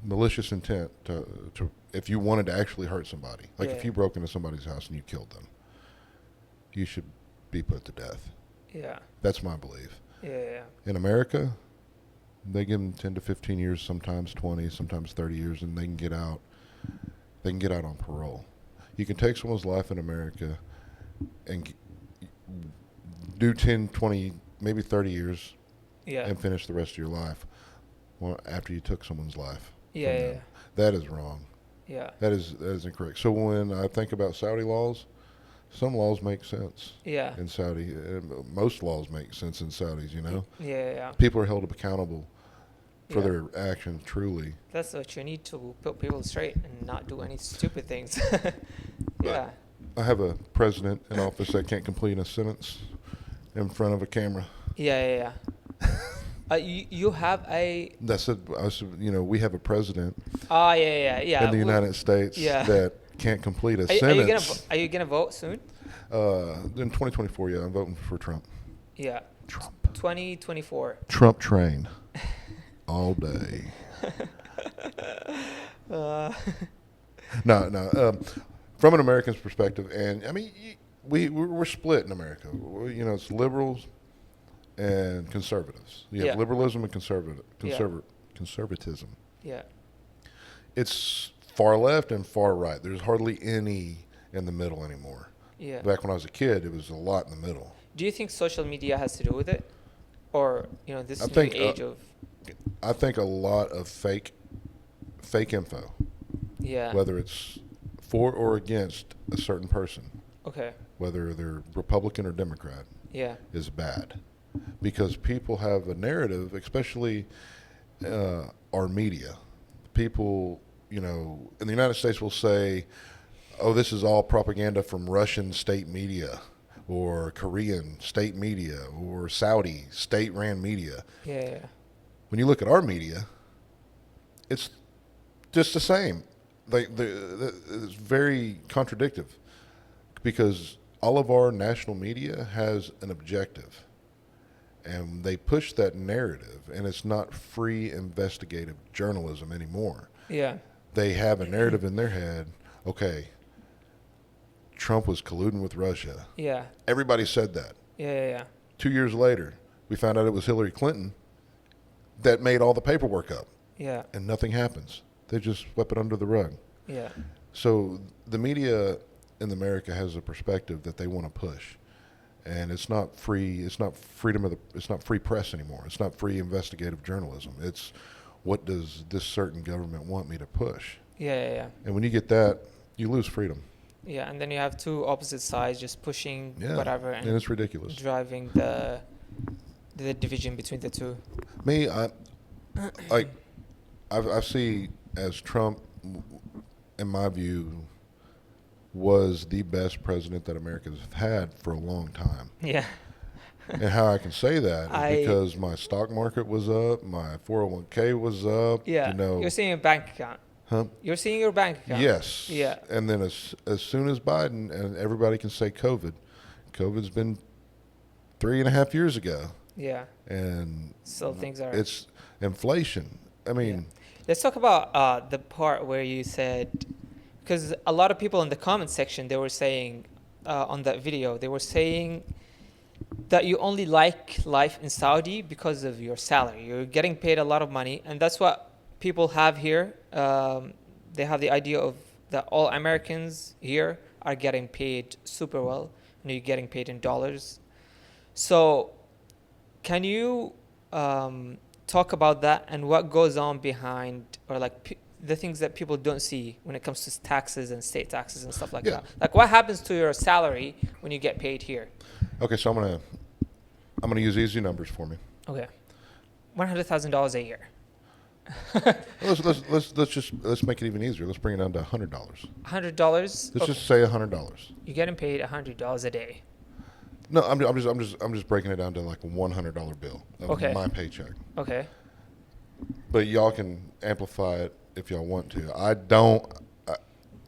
malicious intent, if you wanted to actually hurt somebody, like if Yeah. you broke into somebody's house and you killed them, you should be put to death. Yeah. That's my belief. Yeah. In America, they give them 10 to 15 years, sometimes 20, sometimes 30 years, and they can get out. They can get out on parole. You can take someone's life in America and do 10, 20, maybe 30 years Yeah. and finish the rest of your life after you took someone's life. Yeah. from Yeah. them. That is wrong. Yeah. That is incorrect. So when I think about Saudi laws, some laws make sense Yeah. in Saudi. Most laws make sense in Saudis, you know. Yeah. People are held accountable for Yeah. their actions, truly. That's what you need to put people straight and not do any stupid things. Yeah. I have a president in office that can't complete a sentence in front of a camera. Yeah. You have a. That's it. We have a president Oh yeah. in the United States yeah. that can't complete a Are you sentence. gonna Are you gonna vote soon? In 2024, yeah, I'm voting for Trump. Yeah. Trump. 2024. Trump train. All day. No. From an American's perspective, and I mean, we're split in America. It's liberals and conservatives. You have Yeah. liberalism and Yeah. conservatism. Yeah. It's far left and far right. There's hardly any in the middle anymore. Yeah. Back when I was a kid, it was a lot in the middle. Do you think social media has to do with it, or this I new think, age of? I think a lot of fake info, Yeah. whether it's for or against a certain person, Okay. whether they're Republican or Democrat, Yeah. is bad. Because people have a narrative, especially our media. People, in the United States will say, oh, this is all propaganda from Russian state media or Korean state media or Saudi state-ran media. Yeah. When you look at our media, it's just the same. It's very contradictory because all of our national media has an objective. And they push that narrative, and it's not free investigative journalism anymore. Yeah. They have a narrative in their head. Okay, Trump was colluding with Russia. Yeah. Everybody said that. Yeah. 2 years later, we found out it was Hillary Clinton that made all the paperwork up, Yeah. and nothing happens. They just sweep it under the rug. Yeah. So the media in America has a perspective that they want to push. And it's not free. It's not it's not free press anymore. It's not free investigative journalism. It's what does this certain government want me to push? Yeah. And when you get that, you lose freedom. Yeah, and then you have two opposite sides just pushing Yeah. whatever And and it's ridiculous. driving the division between the two. Me, I see as Trump, in my view, was the best president that America's had for a long time. Yeah. And how I can say that is because my stock market was up, my 401k was up. Yeah. You're seeing your bank account. Huh? You're seeing your bank account. Yes. Yeah. And then as soon as Biden, and everybody can say COVID's been 3.5 years ago. Yeah. And So things are. it's inflation. I mean, Let's talk about the part where you said, because a lot of people in the comment section, they were saying on that video, they were saying that you only like life in Saudi because of your salary. You're getting paid a lot of money, and that's what people have here. They have the idea of that all Americans here are getting paid super well, and you're getting paid in dollars. So can you talk about that and what goes on behind, or like the things that people don't see when it comes to taxes and state taxes and stuff like Yeah. that? Like what happens to your salary when you get paid here? okay, so I'm gonna use easy numbers for me. Okay, $100,000 a year. Let's make it even easier. Let's bring it down to $100. $100. Let's just say $100. You're getting paid $100 a day. No, I'm just breaking it down to like a $100 bill of Okay. my paycheck. Okay. But y'all can amplify it if y'all want to.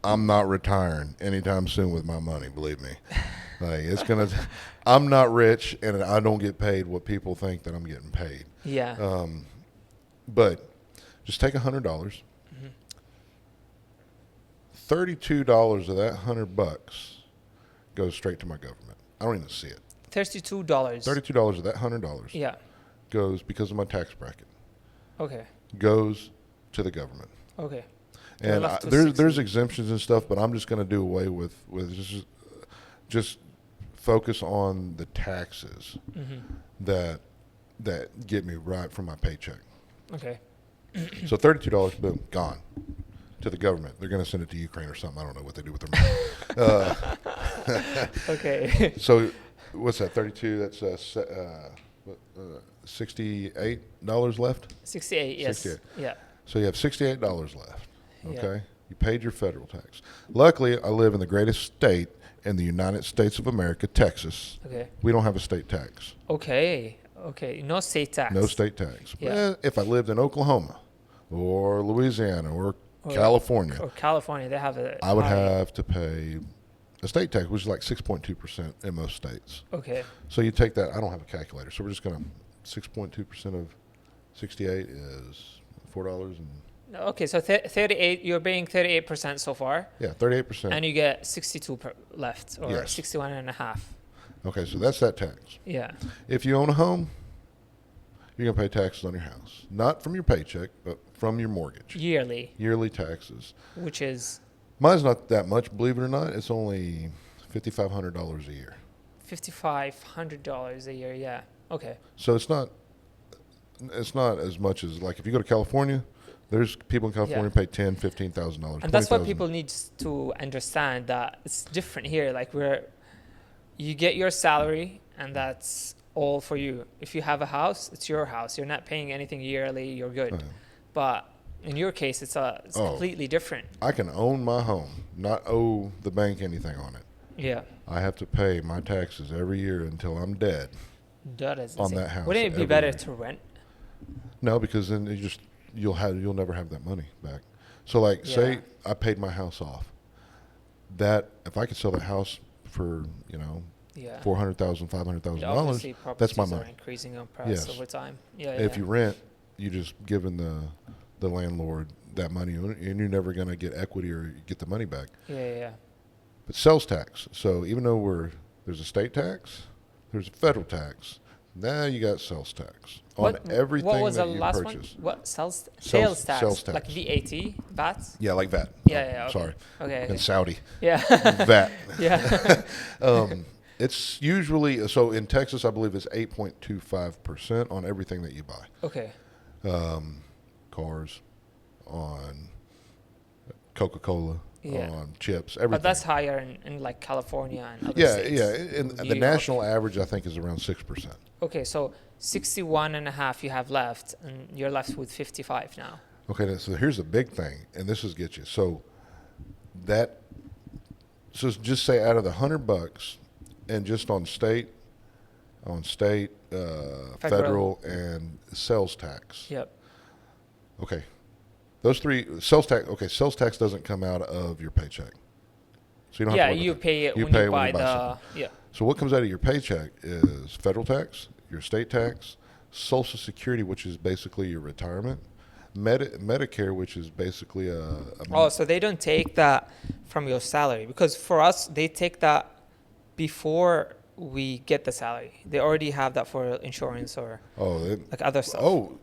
I'm not retiring anytime soon with my money. Believe me, like I'm not rich, and I don't get paid what people think that I'm getting paid. Yeah. But just take $100. Mm-hmm. $32 of that $100 goes straight to my government. I don't even see it. $32. $32 of that $100 Yeah. goes because of my tax bracket. Okay. Goes to the government. Okay. And left with there's 60. exemptions and stuff, but I'm just going to do away with just focus on the taxes Mm-hmm. that get me right from my paycheck. Okay. So $32, boom, gone to the government. They're going to send it to Ukraine or something. I don't know what they do with their money. Okay. So what's that? 32. That's $68 left. 68. Yes. 68. Yeah. So you have $68 left. Yeah. Okay, you paid your federal tax. Luckily, I live in the greatest state in the United States of America, Texas. Okay. We don't have a state tax. Okay. Okay. No state tax. No state tax. Yeah. Well, if I lived in Oklahoma or Louisiana or Or- California, Or California, they have a. I would high- have to pay a state tax, which is like 6.2% in most states. Okay. So you take that. I don't have a calculator, so we're just gonna 6.2% of 68 is $4 and Okay. So 38. You're paying 38% so far, 38%. and you get 62 left, or Yes. 61 and a half. Okay, so that's that tax. Yeah. If you own a home, you're going to pay taxes on your house. Not from your paycheck, but from your mortgage. Yearly, Yearly taxes. which is Mine's not that much, believe it or not. It's only $5,500 a year. $5,500 a year. Yeah. Okay. So it's not as much as, like, if you go to California, there's people in California Yeah. pay $10,000, $15,000. And that's what $20,000. people need to understand, that it's different here. Like, you get your salary and that's all for you. If you have a house, it's your house. You're not paying anything yearly. You're good. Uh-huh. But in your case, it's completely different. I can own my home, not owe the bank anything on it. Yeah. I have to pay my taxes every year until I'm dead. That is On insane. that house Wouldn't it be every better year. to rent? No, because then you'll never have that money back. So, like, Yeah. say I paid my house off. That if I could sell that house for Yeah. $400,000, $500,000, Yeah, obviously, that's my properties are money. increasing in price Yes. over time. Yeah. If yeah. you rent, you just giving the landlord that money, and you're never going to get equity or get the money back. Yeah. But sales tax. So even though there's a state tax, there's a federal tax. Now you got sales tax on everything What was that the you last purchase. one? What sales tax? Sales tax. Like VAT, VAT. Yeah, like VAT. Yeah. Okay. Sorry. Okay. And Saudi. Yeah. VAT. Yeah. It's usually, so in Texas, I believe it's 8.25% on everything that you buy. Okay. Cars, on Coca-Cola, Yeah. on chips, everything. But that's higher in like California and other yeah, states. yeah. And New the York. national average, I think, is around 6%. Okay, so 61 and a half you have left, and you're left with 55 now. Okay, so here's the big thing, and this is get you. So just say out of the $100, and just on state, federal, and sales tax. Yep. Okay, those three sales tax. Okay, sales tax doesn't come out of your paycheck, so you don't Yeah, have to worry you about that. pay it You when pay you when buy you buy the. something. Yeah. So what comes out of your paycheck is federal tax, your state tax, Social Security, which is basically your retirement, Medicare, which is basically a Oh, so they don't take that from your salary, because for us they take that before we get the salary. They already have that for insurance or like other stuff. Oh,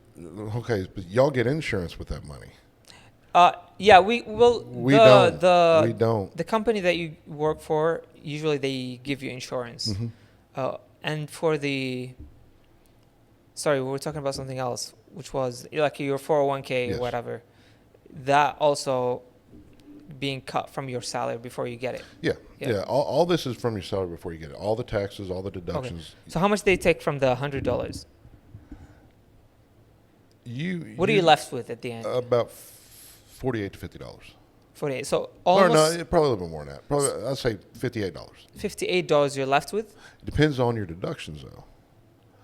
okay, but y'all get insurance with that money. Yeah, we will. We don't. We don't. The company that you work for, usually they give you insurance. Mm-hmm. And for sorry, we were talking about something else, which was like your 401k Yes. or whatever. That also being cut from your salary before you get it. Yeah, Yeah. yeah. All this is from your salary before you get it. All the taxes, all the Okay. deductions. So how much they take from the $100? What are you left with at the end? About $48 to $50. 48. So Or no, almost probably a little bit more than that. Probably, I'd say $58. $58 you're left with. It depends on your deductions, though.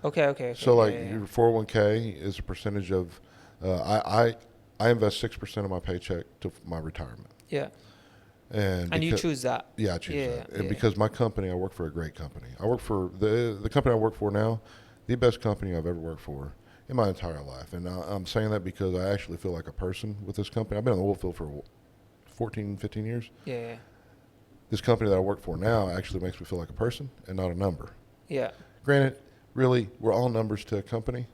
Okay. So, like yeah. your 401k is a percentage of. I invest 6% of my paycheck to my retirement, Yeah. and You choose that. yeah, I choose Yeah, that, and yeah. because my company, I work for a great company. I work for the company I work for now, the best company I've ever worked for in my entire life, and I'm saying that because I actually feel like a person with this company. I've been in the oil field for 14, 15 years. Yeah. This company that I work for now actually makes me feel like a person and not a number. Yeah. Granted, really, we're all numbers to a company,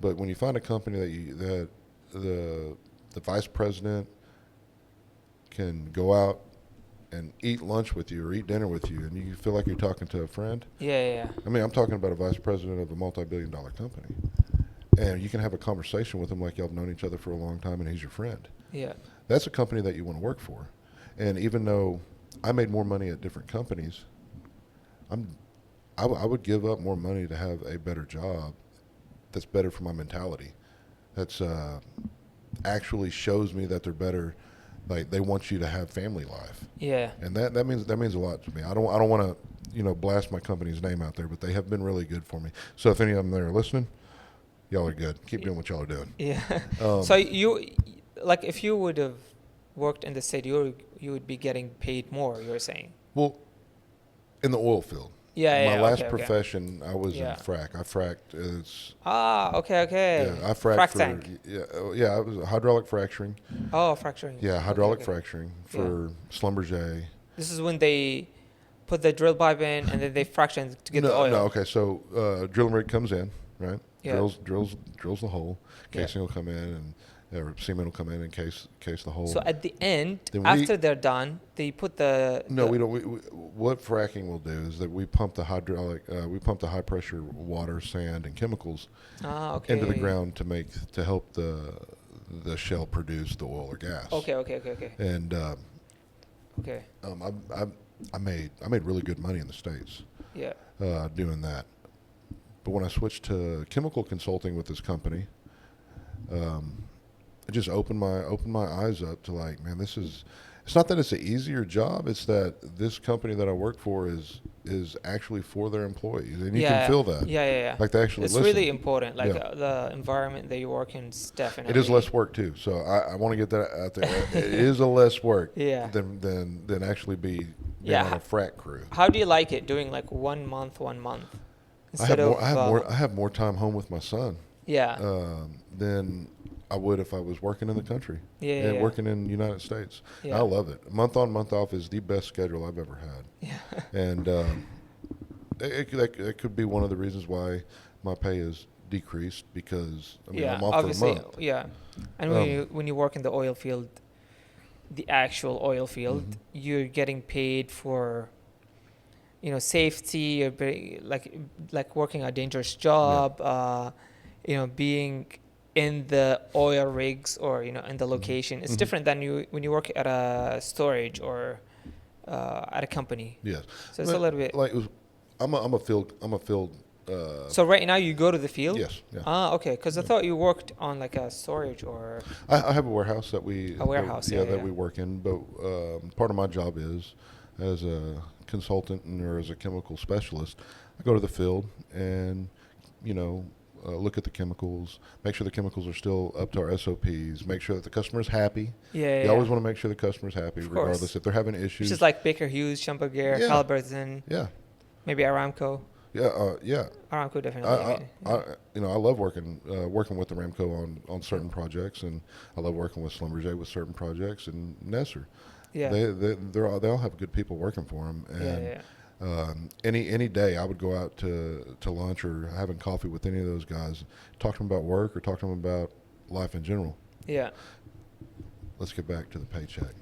but when you find a company that the vice president can go out and eat lunch with you or eat dinner with you, and you feel like you're talking to a friend. Yeah. I mean, I'm talking about a vice president of a multi-billion-dollar company, and you can have a conversation with him like y'all have known each other for a long time, and he's your friend. Yeah. That's a company that you want to work for. And even though I made more money at different companies, I would give up more money to have a better job that's better for my mentality. That's actually shows me that they're better. Like they want you to have family life, Yeah. and that means a lot to me. I don't want to blast my company's name out there, but they have been really good for me. So if any of them there are listening, y'all are good. Keep doing what y'all are doing. Yeah. So you, like, if you would have worked in the city, you would be getting paid more. You're saying. Well, in the oil field. Yeah. My last okay. profession, I was Yeah. in frac. I fracked. Okay. Yeah, I fracked Frac for tank. yeah. It was hydraulic fracturing. Oh, fracturing. Yeah, hydraulic Okay. fracturing for Schlumberger. This is when they put the drill pipe in and then they fraction to get the oil. No, okay. So drilling rig comes in, right? Yeah. Drills the hole. Yeah. Casing will come in, and semen will come in and case the hole. So at the end, Then after they're done, they put the. We don't. What fracking will do is that we pump the high pressure water, sand, and chemicals Okay. into the ground to help the shell produce the oil or gas. Okay. And Okay. I made really good money in the States Yeah. doing that. But when I switched to chemical consulting with this company, it just opened my eyes up to like, man, it's not that it's an easier job, it's that this company that I work for is actually for their employees, and you can feel that. Yeah. Like they actually It's listen. really important. Like Yeah. the environment that you work in is definitely. It is less work too, so I want to get that out there. It is a less work Yeah. than actually being Yeah. on a frac crew. How do you like it doing like 1 month instead I have more time home with my son Yeah. than I would if I was working in the country Yeah. working in the United States. Yeah. I love it. Month on, month off is the best schedule I've ever had. Yeah. And it could be one of the reasons why my pay is decreased because I'm off obviously, for a month. yeah. And when you work in the oil field, the actual oil field, Mm-hmm. you're getting paid for, safety, or like working a dangerous job, being in the oil rigs or in the location. It's Mhm. different than when you work at a storage or at a company. Yes. So it's a little bit. Like I'm a field. So right now you go to the field. Yes. Yeah. Okay. Because I thought you worked on like a storage or. I have a warehouse that we yeah. we work in, but part of my job is as a consultant or as a chemical specialist, I go to the field and look at the chemicals, make sure the chemicals are still up to our SOPs, make sure that the customer's happy. Yeah. You always want to make sure the customer's happy, Of regardless course. if they're having issues. Which is like Baker Hughes, Schlumberger, Yeah. Halliburton, Yeah. maybe Aramco. Yeah. Aramco definitely. I love working with the Ramco on certain projects, and I love working with Schlumberger with certain projects, and Nesser. Yeah. They all have good people working for them, and Yeah. any day I would go out to lunch or having coffee with any of those guys, talk to them about work or talk to them about life in general. Yeah. Let's get back to the paycheck.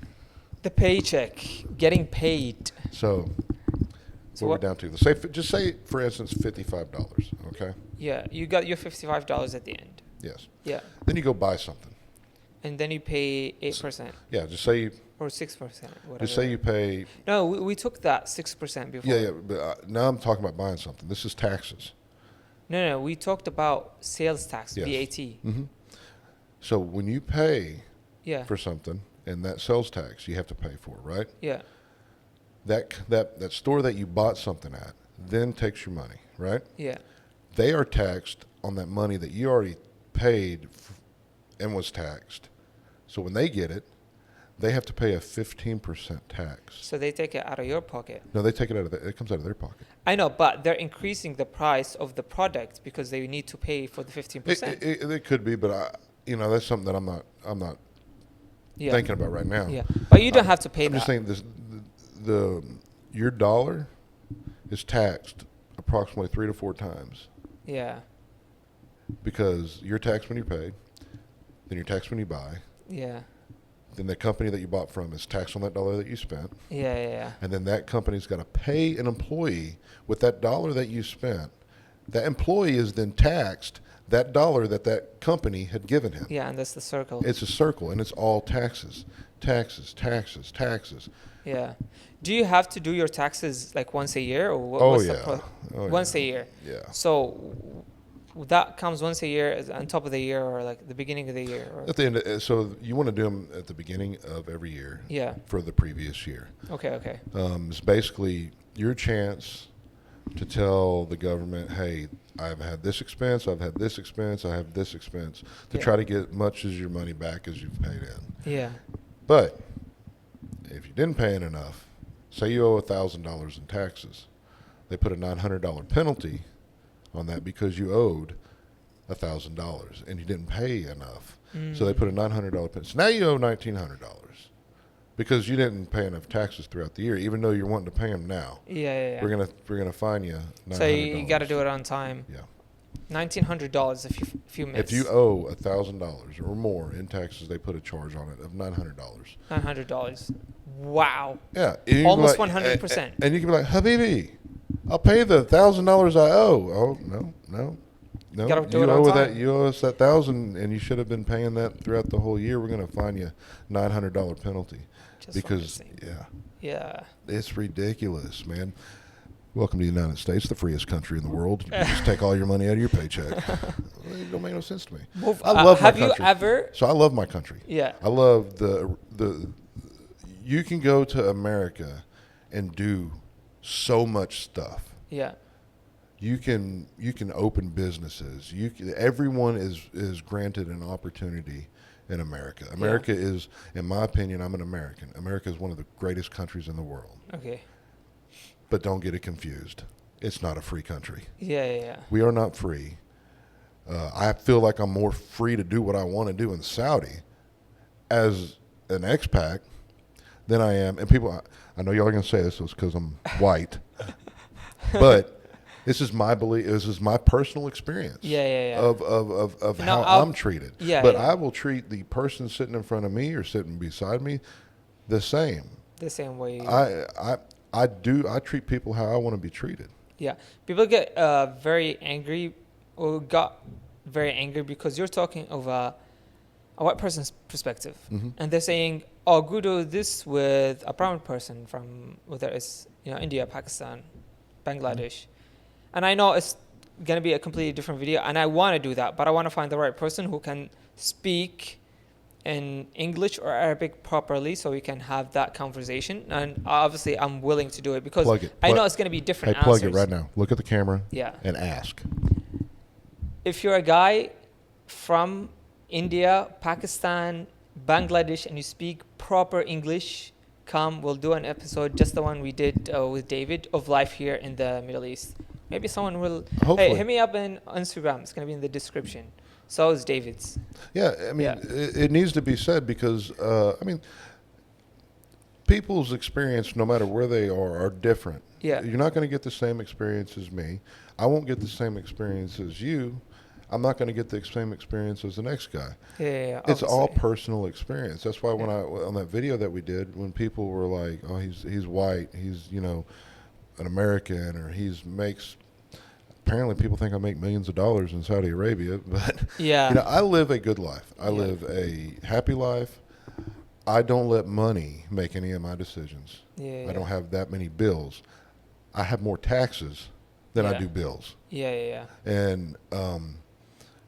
The paycheck, getting paid. So So what we're down to? Just say for instance $55. Okay. Yeah, you got your $55 at the end. Yes. Yeah. Then you go buy something. And then you pay 8%. Yeah. Just say Or 6%. Whatever. Just say you pay. No, we took that 6% before. Yeah. But now I'm talking about buying something. This is taxes. No, we talked about sales tax, Yes. VAT. Mm-hmm. So when you pay Yeah. for something, and that sales tax you have to pay for, right? Yeah. That store that you bought something at then takes your money, right? Yeah. They are taxed on that money that you already paid and was taxed. So when they get it, they have to pay a 15% tax. So they take it out of your pocket. No, they take it it comes out of their pocket. I know, but they're increasing the price of the product because they need to pay for the 15%. It could be, but that's something that I'm not Yeah. thinking about right now. Yeah. But you don't have to pay I'm that. just saying your dollar is taxed approximately 3 to 4 times, Yeah. because you're taxed when you pay, then you're taxed when you buy, Yeah. then the company that you bought from is taxed on that dollar that you spent, Yeah. Yeah. and then that company's got to pay an employee with that dollar that you spent. That employee is then taxed that dollar that company had given him. Yeah, and that's the circle. It's a circle, and it's all taxes, taxes, taxes, taxes. Yeah. Do you have to do your taxes like once a year, or what's the once a year? Yeah. So that comes once a year on top of the year, or like the beginning of the year? Or? At the end, so you want to do them at the beginning of every year. Yeah. For the previous year. Okay. Okay. It's basically your chance to tell the government, hey, I've had this expense, I've had this expense, I have this expense, to try to get much as your money back as you've paid in. Yeah. But if you didn't pay in enough, say you owe $1,000 in taxes, they put a $900 penalty on that because you owed $1,000 and you didn't pay enough. So they put a $900 penalty. So now you owe $1,900 because you didn't pay enough taxes throughout the year, even though you're wanting to pay them now. Yeah. We're gonna fine you $900. So you got to do it on time. Yeah. $1,900 if you miss. If you owe $1,000 or more in taxes, they put a charge on it of $900. $900. Wow. Yeah, Almost 100%. And you can be like, Habibi, I'll pay the $1,000 I owe. Oh no. Gotta do it on time. You owe us that $1,000, and you should have been paying that throughout the whole year. We're going to fine you $900 penalty. Just Because yeah. It's ridiculous, man. Welcome to the United States, the freest country in the world. You can just take all your money out of your paycheck. It don't make no sense to me. I love my country. Have you ever? So I love my country. Yeah. I love the. You can go to America and do so much stuff. Yeah. You can open businesses. Everyone is granted an opportunity in America. America is, in my opinion, I'm an American. America is one of the greatest countries in the world. Okay. But don't get it confused. It's not a free country. Yeah. We are not free. I feel like I'm more free to do what I want to do in Saudi as an expat than I am. And people, I know y'all are going to say this was because I'm white, but this is my belief. This is my personal experience. Yeah. Of how I'm treated. Yeah. But I will treat the person sitting in front of me or sitting beside me the same. The same way. I treat people how I want to be treated. Yeah. People get very angry, or got very angry because you're talking of a white person's perspective, and they're saying, "Oh, go do this with a brown person from whether it's India, Pakistan, Bangladesh." And I know it's going to be a completely different video, and I want to do that, but I want to find the right person who can speak in English or Arabic properly so we can have that conversation. And obviously, I'm willing to do it because I know it's going to be different answers. Plug it right now. Look at the camera and ask. If you're a guy from India, Pakistan, Bangladesh, and you speak proper English, come, we'll do an episode, just the one we did with David, of life here in the Middle East. Maybe someone will. Hopefully. Hey, hit me up on Instagram. It's going to be in the description. So is David's. Yeah, I mean, it needs to be said because, people's experience, no matter where they are different. Yeah. You're not going to get the same experience as me. I won't get the same experience as you. I'm not going to get the same experience as the next guy. Yeah. It's all personal experience. That's why when on that video that we did, when people were like, "Oh, he's white, he's an American, or apparently people think I make millions of dollars in Saudi Arabia, but I live a good life. I live a happy life. I don't let money make any of my decisions. I don't have that many bills. I have more taxes than I do bills. Yeah. And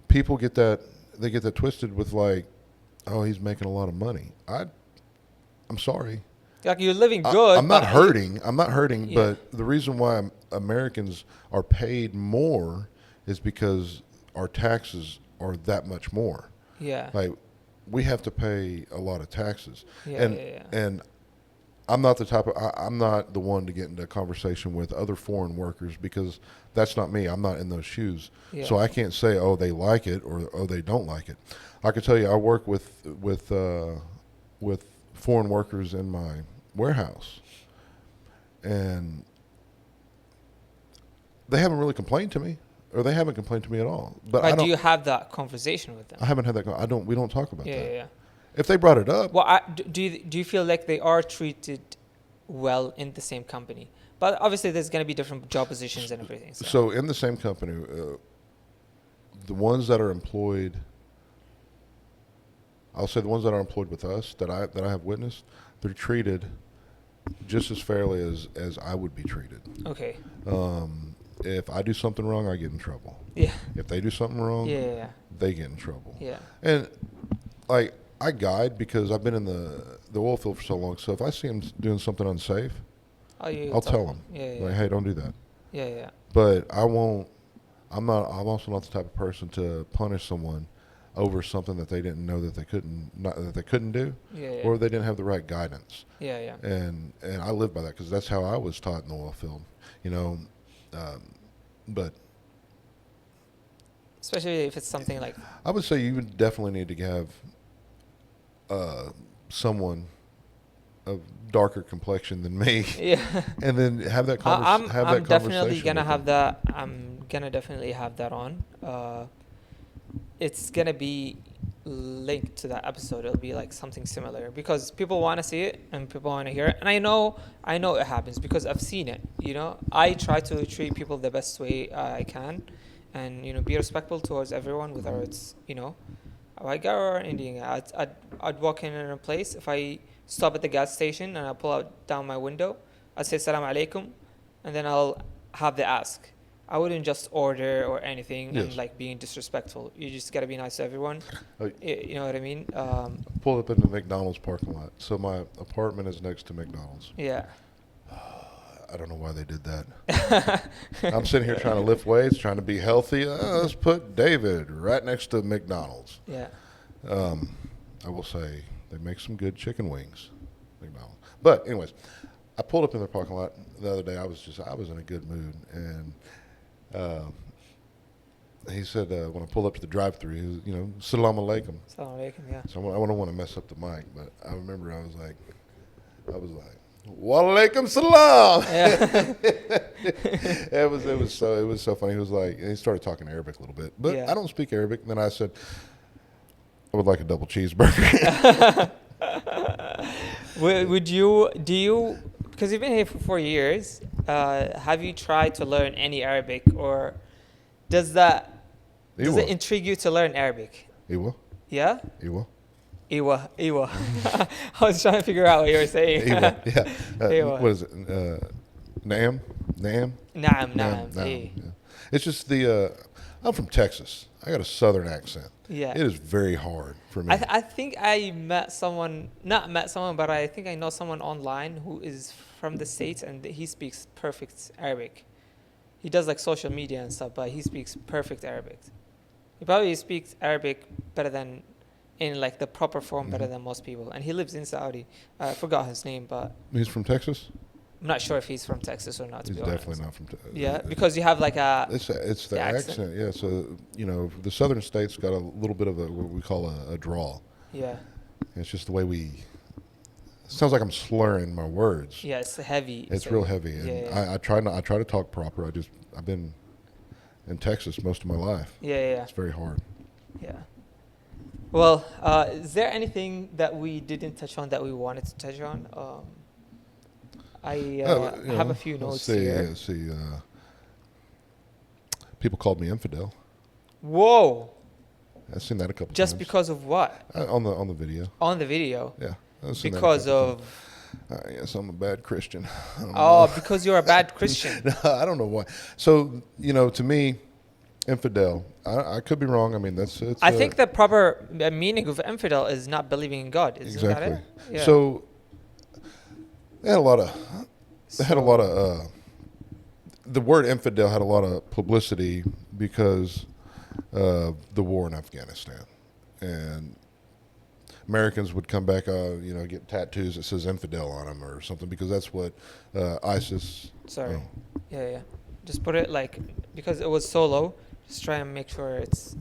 people get that twisted with like, oh, he's making a lot of money. I'm sorry. Like you're living good. I'm not but hurting. I'm not hurting. Yeah. But the reason why Americans are paid more is because our taxes are that much more. Yeah. Like we have to pay a lot of taxes. Yeah, and yeah. and I'm not the type of I'm not the one to get into a conversation with other foreign workers because that's not me. I'm not in those shoes. Yeah. So I can't say, oh, they like it or oh, they don't like it. I can tell you, I work with foreign workers in my warehouse, and they haven't really complained to me, or they haven't complained to me at all. But I But do don't. you have that conversation with them? I haven't had that. I don't. We don't talk about Yeah, that. yeah. If they brought it up, Well, do you feel like they are treated well in the same company? But obviously, there's going to be different job positions and everything. so in the same company, the ones that are employed, I'll say the ones that are employed with us that I have witnessed, they're treated just as fairly as I would be treated. Okay. If I do something wrong, I get in trouble. Yeah. If they do something wrong, Yeah. they get in trouble. Yeah. And like I guide because I've been in the oil field for so long. So if I see them doing something unsafe, I'll tell them. Yeah. Like, hey, don't do that. Yeah. But I won't. I'm also not the type of person to punish someone over something that they didn't know that they couldn't do, Yeah. or they didn't have the right guidance. Yeah. And I live by that because that's how I was taught in the oil field. You know, but Especially if it's something like. I would say you would definitely need to have someone of darker complexion than me, Yeah. and then have that I'm definitely conversation gonna with have them. that. I'm gonna definitely have that on. It's gonna be linked to that episode. It'll be like something similar because people want to see it and people want to hear it. And I know it happens because I've seen it. You know, I try to treat people the best way I can, and be respectful towards everyone, whether it's a white guy or an Indian guy. I'd walk in a place. If I stop at the gas station and I pull out down my window, I'd say "Salam alaikum," and then I'll have the ask. I wouldn't just order or anything and Yes. like being disrespectful. You just gotta be nice to everyone. Oh. You know what I mean? Pulled up in the McDonald's parking lot. So my apartment is next to McDonald's. Yeah. I don't know why they did that. I'm sitting here trying to lift weights, trying to be healthy. Let's put David right next to McDonald's. Yeah. I will say they make some good chicken wings, McDonald's. But anyways, I pulled up in their parking lot the other day. I was in a good mood, and he said when I pulled up to the drive-thru, he was, "Salam alaikum." Salam alaikum. Yeah. So I don't want to mess up the mic, but I remember I was like, "Wa alaikum salam." Yeah. it was so funny. He was like, and he started talking Arabic a little bit, but Yeah. I don't speak Arabic. And then I said, "I would like a double cheeseburger." Do you, because you've been here for 4 years, have you tried to learn any Arabic, or does it intrigue you to learn Arabic? Iwa, Yeah? Iwa, Iwa. I was trying to figure out what you were saying. Iwa. Yeah. Iwa. What is it? Naam. Naam. Yeah. It's just I'm from Texas. I got a southern accent. Yeah. It is very hard for me. I think I met someone, not met someone, but I think I know someone online who is from the States and he speaks perfect Arabic. He does like social media and stuff, but he speaks perfect Arabic. He probably speaks Arabic better than, in like the proper form, better than most people. And he lives in Saudi. I forgot his name, but He's from Texas? I'm not sure if he's from Texas or not, to He's be honest. definitely not from Texas. Yeah, because you have like a... It's the accent. Yeah. So, the southern states got a little bit of what we call a drawl. Yeah. It's just the way it sounds like I'm slurring my words. Yeah, it's heavy. It's real heavy. And Yeah. I try to talk proper. I've been in Texas most of my life. Yeah. It's very hard. Yeah. Well, is there anything that we didn't touch on that we wanted to touch on? I have a few notes here. Let's see. People called me infidel. Whoa! I've seen that a couple times. Just because of what? On the video. On the video? Yeah. I've seen that a Because couple of... times. Yes, I'm a bad Christian. I don't Oh, know. because you're a bad Christian. No, I don't know why. So, to me, infidel, I could be wrong. I mean, it's I think the proper meaning of infidel is not believing in God. Isn't exactly. that it? Yeah. So, They had a lot of. They had a lot So- of. The word infidel had a lot of publicity because of the war in Afghanistan, and Americans would come back, get tattoos that says infidel on them or something because that's what ISIS. Sorry. Oh, Yeah. Just put it like, because it was so low, just try and make sure it's.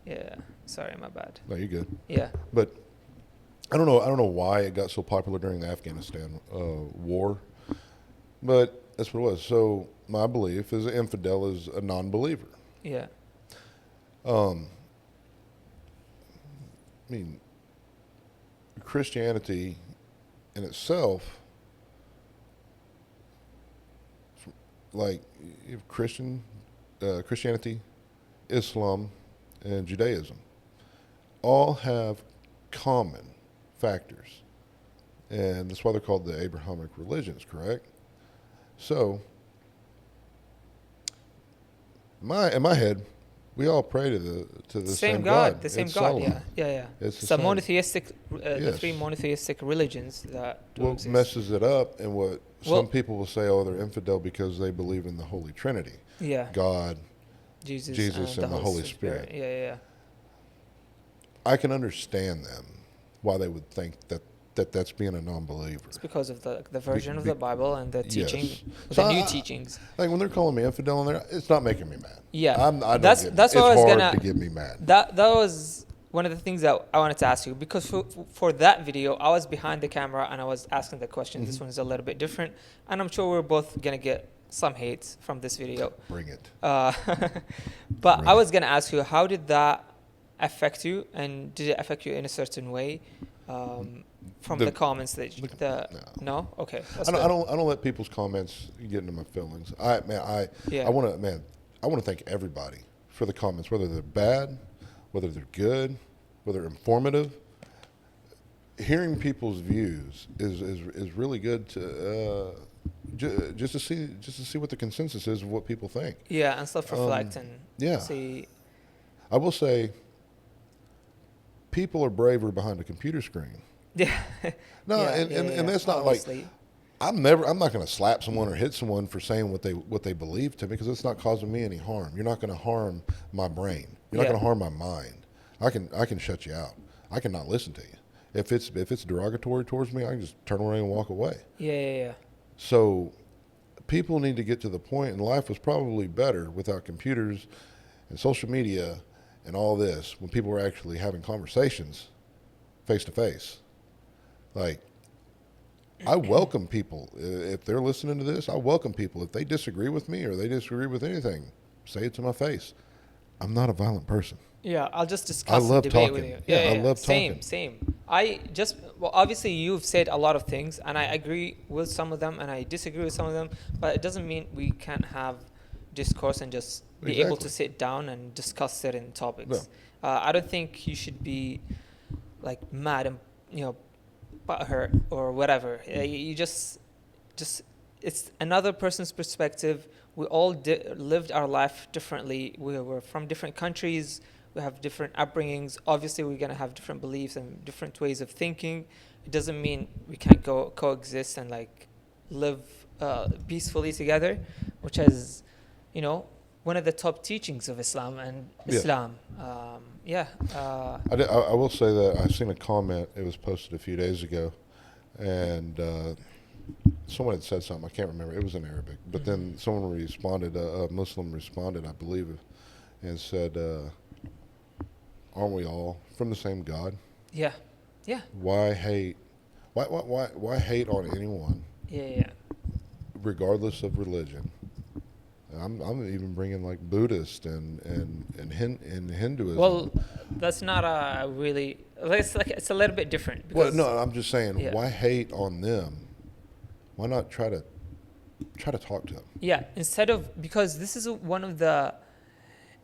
Yeah. Sorry, my bad. no, you're good. Yeah. But I don't know. I don't know why it got so popular during the Afghanistan war, but that's what it was. So my belief is an infidel is a non-believer. Yeah. I mean, Christianity in itself, like you have Christianity, Islam, and Judaism, all have common factors, and that's why they're called the Abrahamic religions, correct? So, in my head, we all pray to the same God. The same It's God. Allah. Yeah. It's the So same. monotheistic, the Yes. three monotheistic religions that do What exist. messes it up, and what Well- some people will say, oh, they're infidel because they believe in the Holy Trinity, Yeah. God. Jesus and the Holy Spirit. Yeah. I can understand them why they would think that's being a non-believer. It's because of the version of be- the Bible and the Yes. teaching, So the new I- teachings. Like when they're calling me infidel in there, it's not making me mad. Yeah. I don't That's get it. what I was It's hard gonna. to get me mad. That was one of the things that I wanted to ask you, because for that video I was behind the camera and I was asking the question. This Mhm. one's a little bit different, and I'm sure we're both gonna get some hate from this video. Bring it. But I Right. was gonna ask you, how did that affect you, and did it affect you in a certain way? From the comments that no, okay, that's I good. don't let people's comments get into my feelings. I Yeah. want to thank everybody for the comments, whether they're bad, whether they're good, whether they're informative. Hearing people's views is really good to just to see what the consensus is of what people think. Yeah, and self-reflect and yeah. see. I will say, people are braver behind a computer screen. Yeah. No, Yeah, and that's not obviously. like I'm not going to slap someone or hit someone for saying what they believe to me, because it's not causing me any harm. You're not going to harm my brain. You're not Yeah. going to harm my mind. I can shut you out. I can not listen to you. If it's derogatory towards me, I can just turn around and walk away. Yeah. So people need to get to the point, and life was probably better without computers and social media and all this, when people were actually having conversations face to face. Like, I welcome people. If they're listening to this, I welcome people. If they disagree with me or they disagree with anything, say it to my face. I'm not a violent person. Yeah, I'll just I discuss love and debate with talking. you. Yeah, I love talking. Same. Obviously you've said a lot of things, and I agree with some of them, and I disagree with some of them, but it doesn't mean we can't have discourse and just be able to sit down and discuss certain topics. No. I don't think you should be like mad and butthurt or whatever. You just it's another person's perspective. We all lived our life differently. We were from different countries. We have different upbringings. Obviously, we're going to have different beliefs and different ways of thinking. It doesn't mean we can't coexist and like live peacefully together, which is, one of the top teachings of Islam and Yeah. Islam. I will say that I seen a comment. It was posted a few days ago, and someone had said something. I can't remember. It was in Arabic, but then someone responded. A Muslim responded, I believe, and said, "Aren't we all from the same God? Yeah. Why hate? Why hate on anyone, Yeah. regardless of religion?" I'm even bringing like Buddhist and Hinduism. Well, that's not a really. It's a little bit different. Well, Because, no, I'm just saying, Yeah. why hate on them? Why not try to talk to them? Yeah, because this is one of the.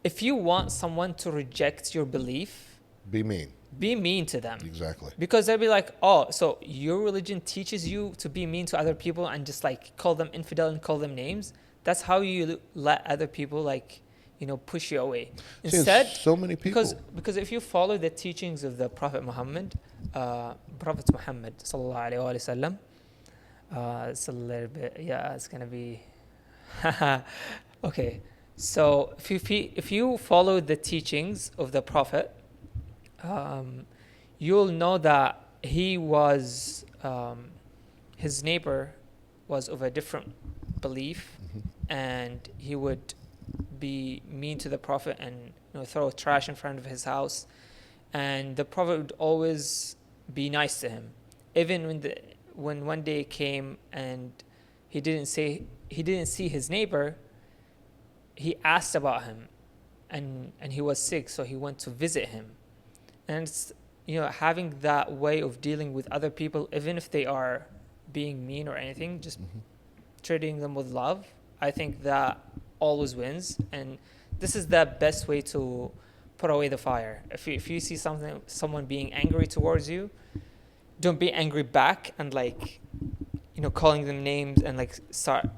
If you want someone to reject your belief, Be mean. be mean to them. Exactly. Because they'll be like, oh, so your religion teaches you to be mean to other people and just like call them infidel and call them names. That's how you let other people push you away. See, Instead, so many people. because if you follow the teachings of the Prophet Muhammad, sallallahu alaihi wasallam, It's a little bit, yeah, it's gonna be. Okay, so if you follow the teachings of the Prophet, um, you'll know that his neighbor was of a different belief, Hmm. and he would be mean to the Prophet and throw trash in front of his house, and the Prophet would always be nice to him, even when one day came and he didn't see his neighbor. He asked about him, and he was sick, so he went to visit him. And it's, having that way of dealing with other people, even if they are being mean or anything, just Hmm. treating them with love, I think that always wins. And this is the best way to put away the fire. If you see someone being angry towards you, don't be angry back and calling them names and start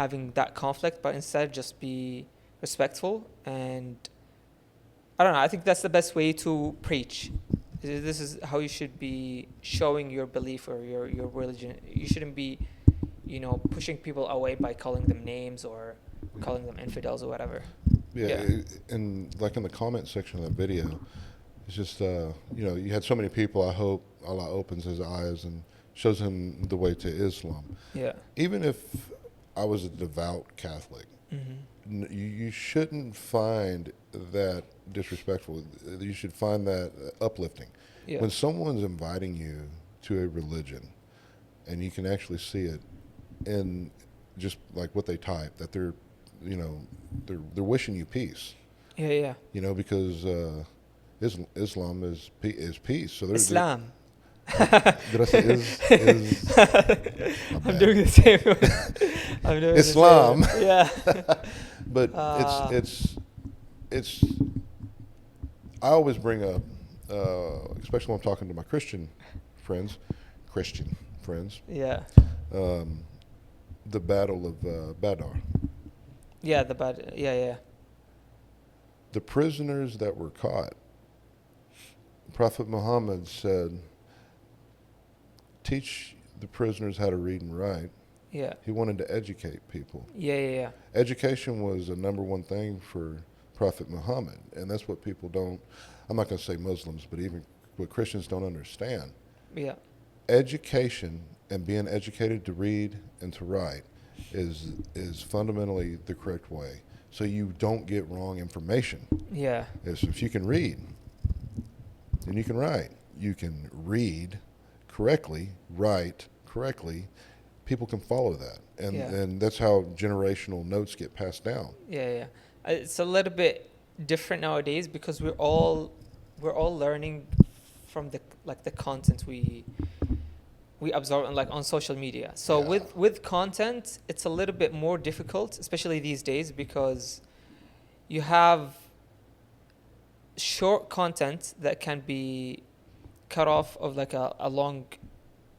having that conflict, but instead just be respectful. And I don't know, I think that's the best way to preach. This is how you should be showing your belief or your religion. You shouldn't be pushing people away by calling them names or calling them infidels or whatever. Yeah, Yeah. and like in the comment section of that video, it's just you had so many people. I hope Allah opens his eyes and shows him the way to Islam. Yeah. Even if I was a devout Catholic, you shouldn't find that disrespectful. You should find that uplifting. Yeah. When someone's inviting you to a religion, and you can actually see it in just like what they type, that they're wishing you peace. Yeah. Yeah. Because Islam is peace. So there's Islam. did I say is my I'm bad. doing the same one. I'm doing Islam. The same. Yeah. But it's I always bring up, especially when I'm talking to my Christian friends, Yeah. the Battle of Badr. Yeah. The bad. Yeah. Yeah. The prisoners that were caught, Prophet Muhammad said, teach the prisoners how to read and write. Yeah. He wanted to educate people. Yeah. Yeah. Yeah. Education was a number one thing for Prophet Muhammad, and that's what people don't, I'm not going to say Muslims, but even what Christians don't understand. Yeah. Education and being educated to read and to write is fundamentally the correct way, so you don't get wrong information. Yeah. Is if you can read, then you can write. You can read correctly, write correctly. People can follow that, and Yeah. and that's how generational notes get passed down. Yeah. Yeah. It's a little bit different nowadays because we're all learning from the content we absorb on social media. So Yeah. with content, it's a little bit more difficult, especially these days, because you have short content that can be cut off of a long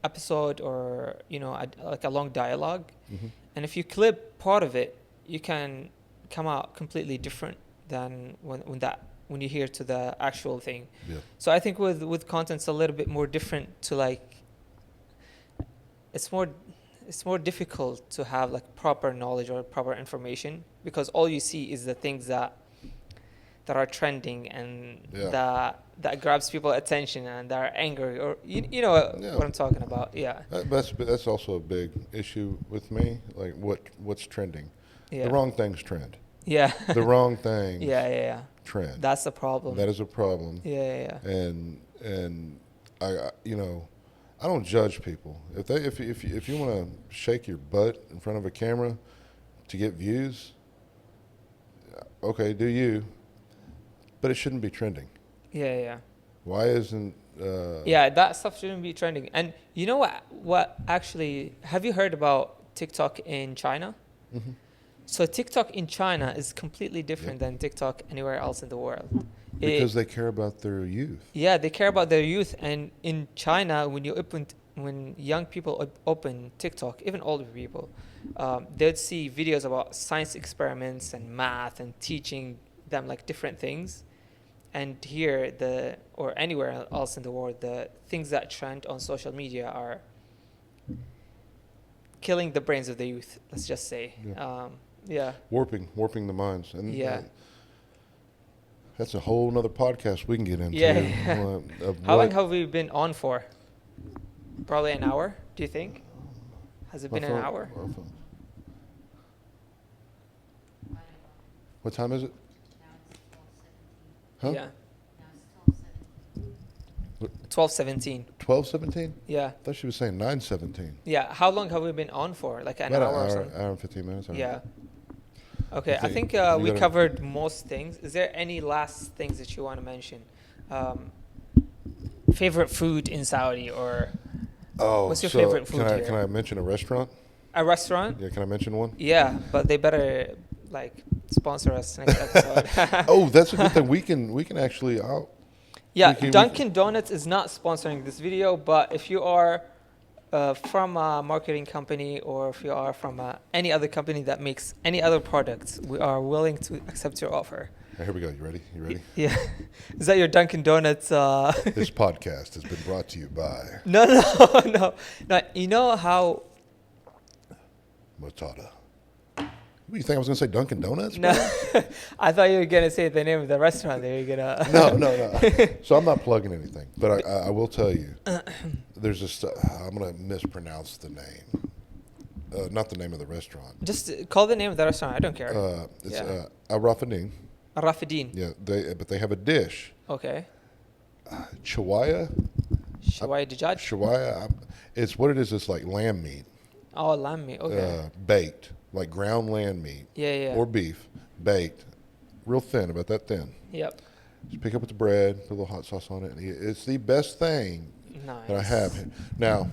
episode or a long dialogue. Hmm. And if you clip part of it, you can come out completely different than when you hear to the actual thing. Yeah. So I think with content, it's a little bit more different to it's more difficult to have proper knowledge or proper information, because all you see is the things that are trending and Yeah. that grabs people's attention and that are angry, or Yeah. what I'm talking about. Yeah. That's also a big issue with me. Like what's trending? Yeah. The wrong things trend. Yeah. The wrong things Yeah. Yeah. trend. That's the problem. That is a problem. Yeah. Yeah. And I don't judge people. If you want to shake your butt in front of a camera to get views, okay, do you? But it shouldn't be trending. Yeah. Yeah. Why isn't? Yeah, that stuff shouldn't be trending. And you know what actually, have you heard about TikTok in China? Mm-hmm. So TikTok in China is completely different Yep. than TikTok anywhere else in the world. Because they care about their youth. Yeah, they care about their youth. And in China, when young people open TikTok, even older people, they'd see videos about science experiments and math and teaching them different things. And here, or anywhere else in the world, the things that trend on social media are killing the brains of the youth. Let's just say. Yeah. Yeah. Warping the minds. And Yeah. that's a whole nother podcast we can get into. Yeah. How long have we been on for? Probably an hour, do you think? Has it been an hour? What time is it? Huh? Yeah. 12:17. 12:17? Yeah. I thought she was saying 9:17. Yeah. How long have we been on for? Like an About hour or an something? hour and 15 minutes. I don't Yeah. know. Okay. I think we covered most things. Is there any last things that you want to mention? Favorite food in Saudi, or what's your favorite food here? Can I mention a restaurant? A restaurant? Yeah, can I mention one? Yeah, but they better like sponsor us next episode. Oh, that's a good thing. We can actually. Yeah, we can- Dunkin' Donuts is not sponsoring this video, but if you are from a marketing company, or if you are from any other company that makes any other products, we are willing to accept your offer. Here we go. You ready? You ready? Yeah. Is that your Dunkin' Donuts? This podcast has been brought to you by No. You know how? Motada. What, you think I was going to say Dunkin' Donuts? No, bro? I thought you were gonna say the name of the restaurant. They were gonna. No. So I'm not plugging anything, but I will tell you, there's this. I'm going to mispronounce the name, not the name of the restaurant. Just call the name of the restaurant. I don't care. It's Yeah. Al Rafadin. Rafidin. Yeah, but they have a dish, Okay. chawaya. Shawai Dijaj. Chawaya. It's what it is. It's like lamb meat, Oh, lamb meat. Okay. baked, like ground lamb meat Yeah. or beef, baked, real thin, about that thin. Yep. Just pick up with the bread, put a little hot sauce on it. And it's the best thing Nice. that I have. Now,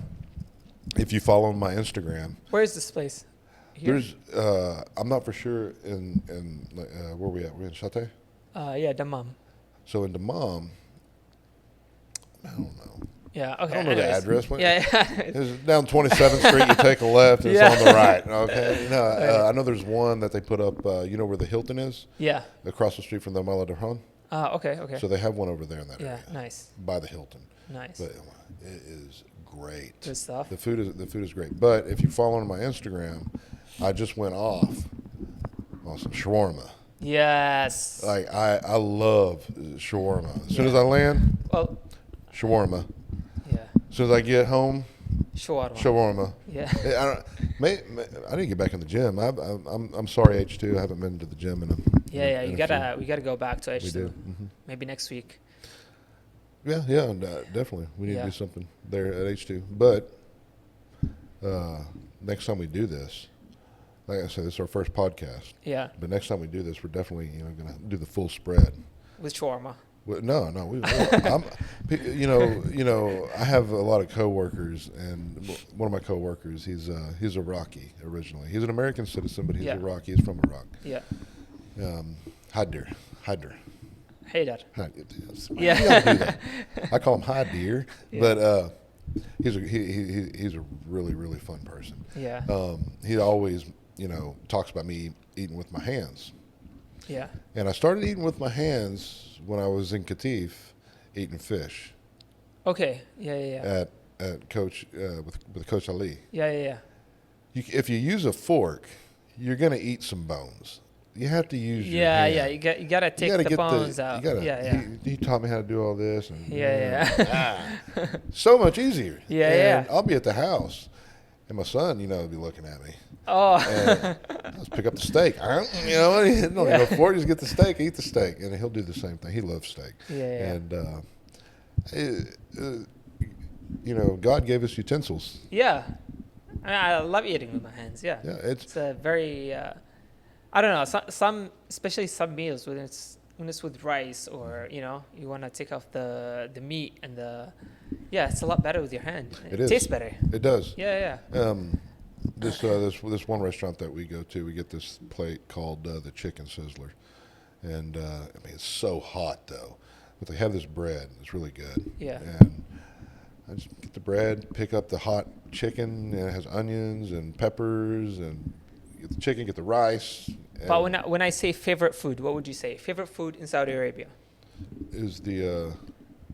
if you follow my Instagram, Where is this place? Here? there's I'm not for sure in where we at. We're in Chate. Yeah, Dammam. So in Dammam, I don't know. Yeah. Okay. I don't know the anyways. address. Yeah. It's down 27th Street. You take a left. And Yeah. It's on the right. Okay. No, I know there's one that they put up. You know where the Hilton is? Yeah. Across the street from the Mala Darhan. Okay. So they have one over there in that Yeah. area. Nice. By the Hilton. Nice. But it is great. Good stuff. The food is great. But if you follow on my Instagram, I just went off on some shawarma. Yes. Like I love shawarma. As soon as I land, Well. shawarma. Yeah. As soon as I get home, Shawarma. shawarma. Yeah. I didn't get back in the gym. I'm sorry, H2. I haven't been to the gym in a. Yeah. in We a gotta go back to We H2. do. Mm-hmm. Maybe next week. Yeah, definitely. We need Yeah. to do something there at H2. But next time we do this, like I said, this is our first podcast. Yeah. But next time we do this, we're definitely going to do the full spread. With shawarma. No, I have a lot of coworkers, and one of my coworkers, he's Iraqi originally. He's an American citizen, but he's Yeah. Iraqi. He's from Iraq. Yeah. Hadir. Haydar. Yeah. Yeah. I call him Hadir, Yeah. but he's a really, really fun person. Yeah. He always talks about me eating with my hands. Yeah. And I started eating with my hands when I was in Qatif, eating fish Okay. Yeah. at Coach with Coach Ali. Yeah. If you use a fork, you're gonna eat some bones. You have to use your Yeah. hand. You gotta take the bones out. Yeah. He taught me how to do all this. And, Yeah. so much easier. Yeah. I'll be at the house, and my son, will be looking at me. Oh. And let's pick up the steak. He don't need no fork. Just get the steak, eat the steak, and he'll do the same thing. He loves steak. Yeah. And God gave us utensils. Yeah. I love eating with my hands. Yeah. Yeah, It's a very. I don't know. Some, especially some meals when it's with rice, or you want to take off the meat and it's a lot better with your hand. It is. Tastes better. It does. Yeah. This one restaurant that we go to, we get this plate called the Chicken Sizzler, and it's so hot though, but they have this bread. It's really good. Yeah. And I just get the bread, pick up the hot chicken, and it has onions and peppers, and get the chicken, get the rice. But when I say favorite food, what would you say? Favorite food in Saudi Arabia? Is the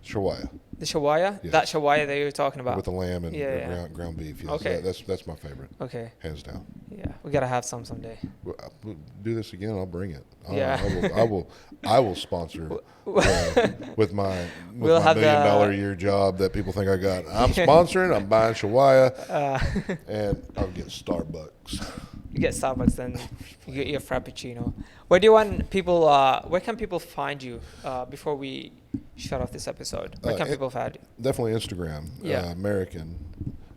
shawaya. The shawaya? Yes. That shawaya that you're talking about. with the lamb and Yeah. ground beef. Yes, Okay. that's my favorite, Okay. hands down. Yeah, we gotta have some someday. We'll do this again. I'll bring it. Yeah. I will sponsor with my We'll have $1 million a year job that people think I got. I'm sponsoring. I'm buying Shawaya, and I'll get Starbucks. You get Starbucks, then you get your Frappuccino. Where do you want people? Where can people find you before we shut off this episode? Where can people find you? Definitely Instagram. Yeah.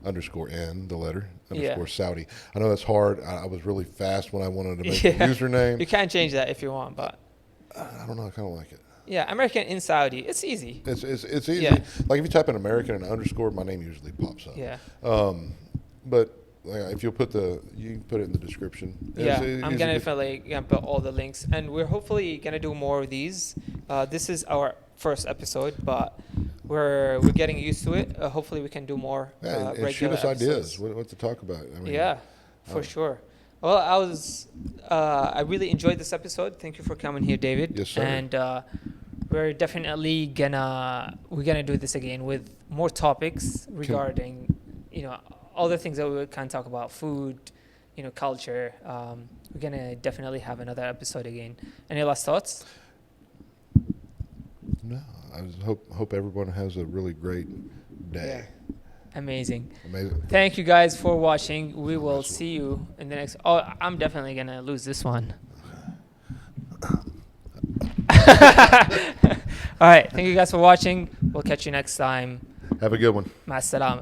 American_N, the letter Yeah. _Saudi. I know that's hard. I was really fast when I wanted to make Yeah. a username. You can change that if you want, but I don't know. I kind of like it. yeah, American in Saudi, it's easy. It's easy. Yeah. Like if you type in American and underscore, my name usually pops up. Yeah. But if you'll you can put it in the description. Yeah, It's I'm easy gonna to- definitely put all the links, and we're hopefully gonna do more of these. This is our first episode, but we're getting used to it. Hopefully, we can do more. Yeah, and shoot regular us ideas. episodes. What to talk about. I mean, Yeah, for sure. Well, I really enjoyed this episode. Thank you for coming here, David. Yes, sir. And we're definitely gonna do this again with more topics regarding, all the things that we can talk about, food, culture. We're gonna definitely have another episode again. Any last thoughts? No, I just hope everyone has a really great day. Amazing. Amazing. Thank you guys for watching. We will see you in the next. Oh, I'm definitely gonna lose this one. All right. Thank you guys for watching. We'll catch you next time. Have a good one. Ma salama.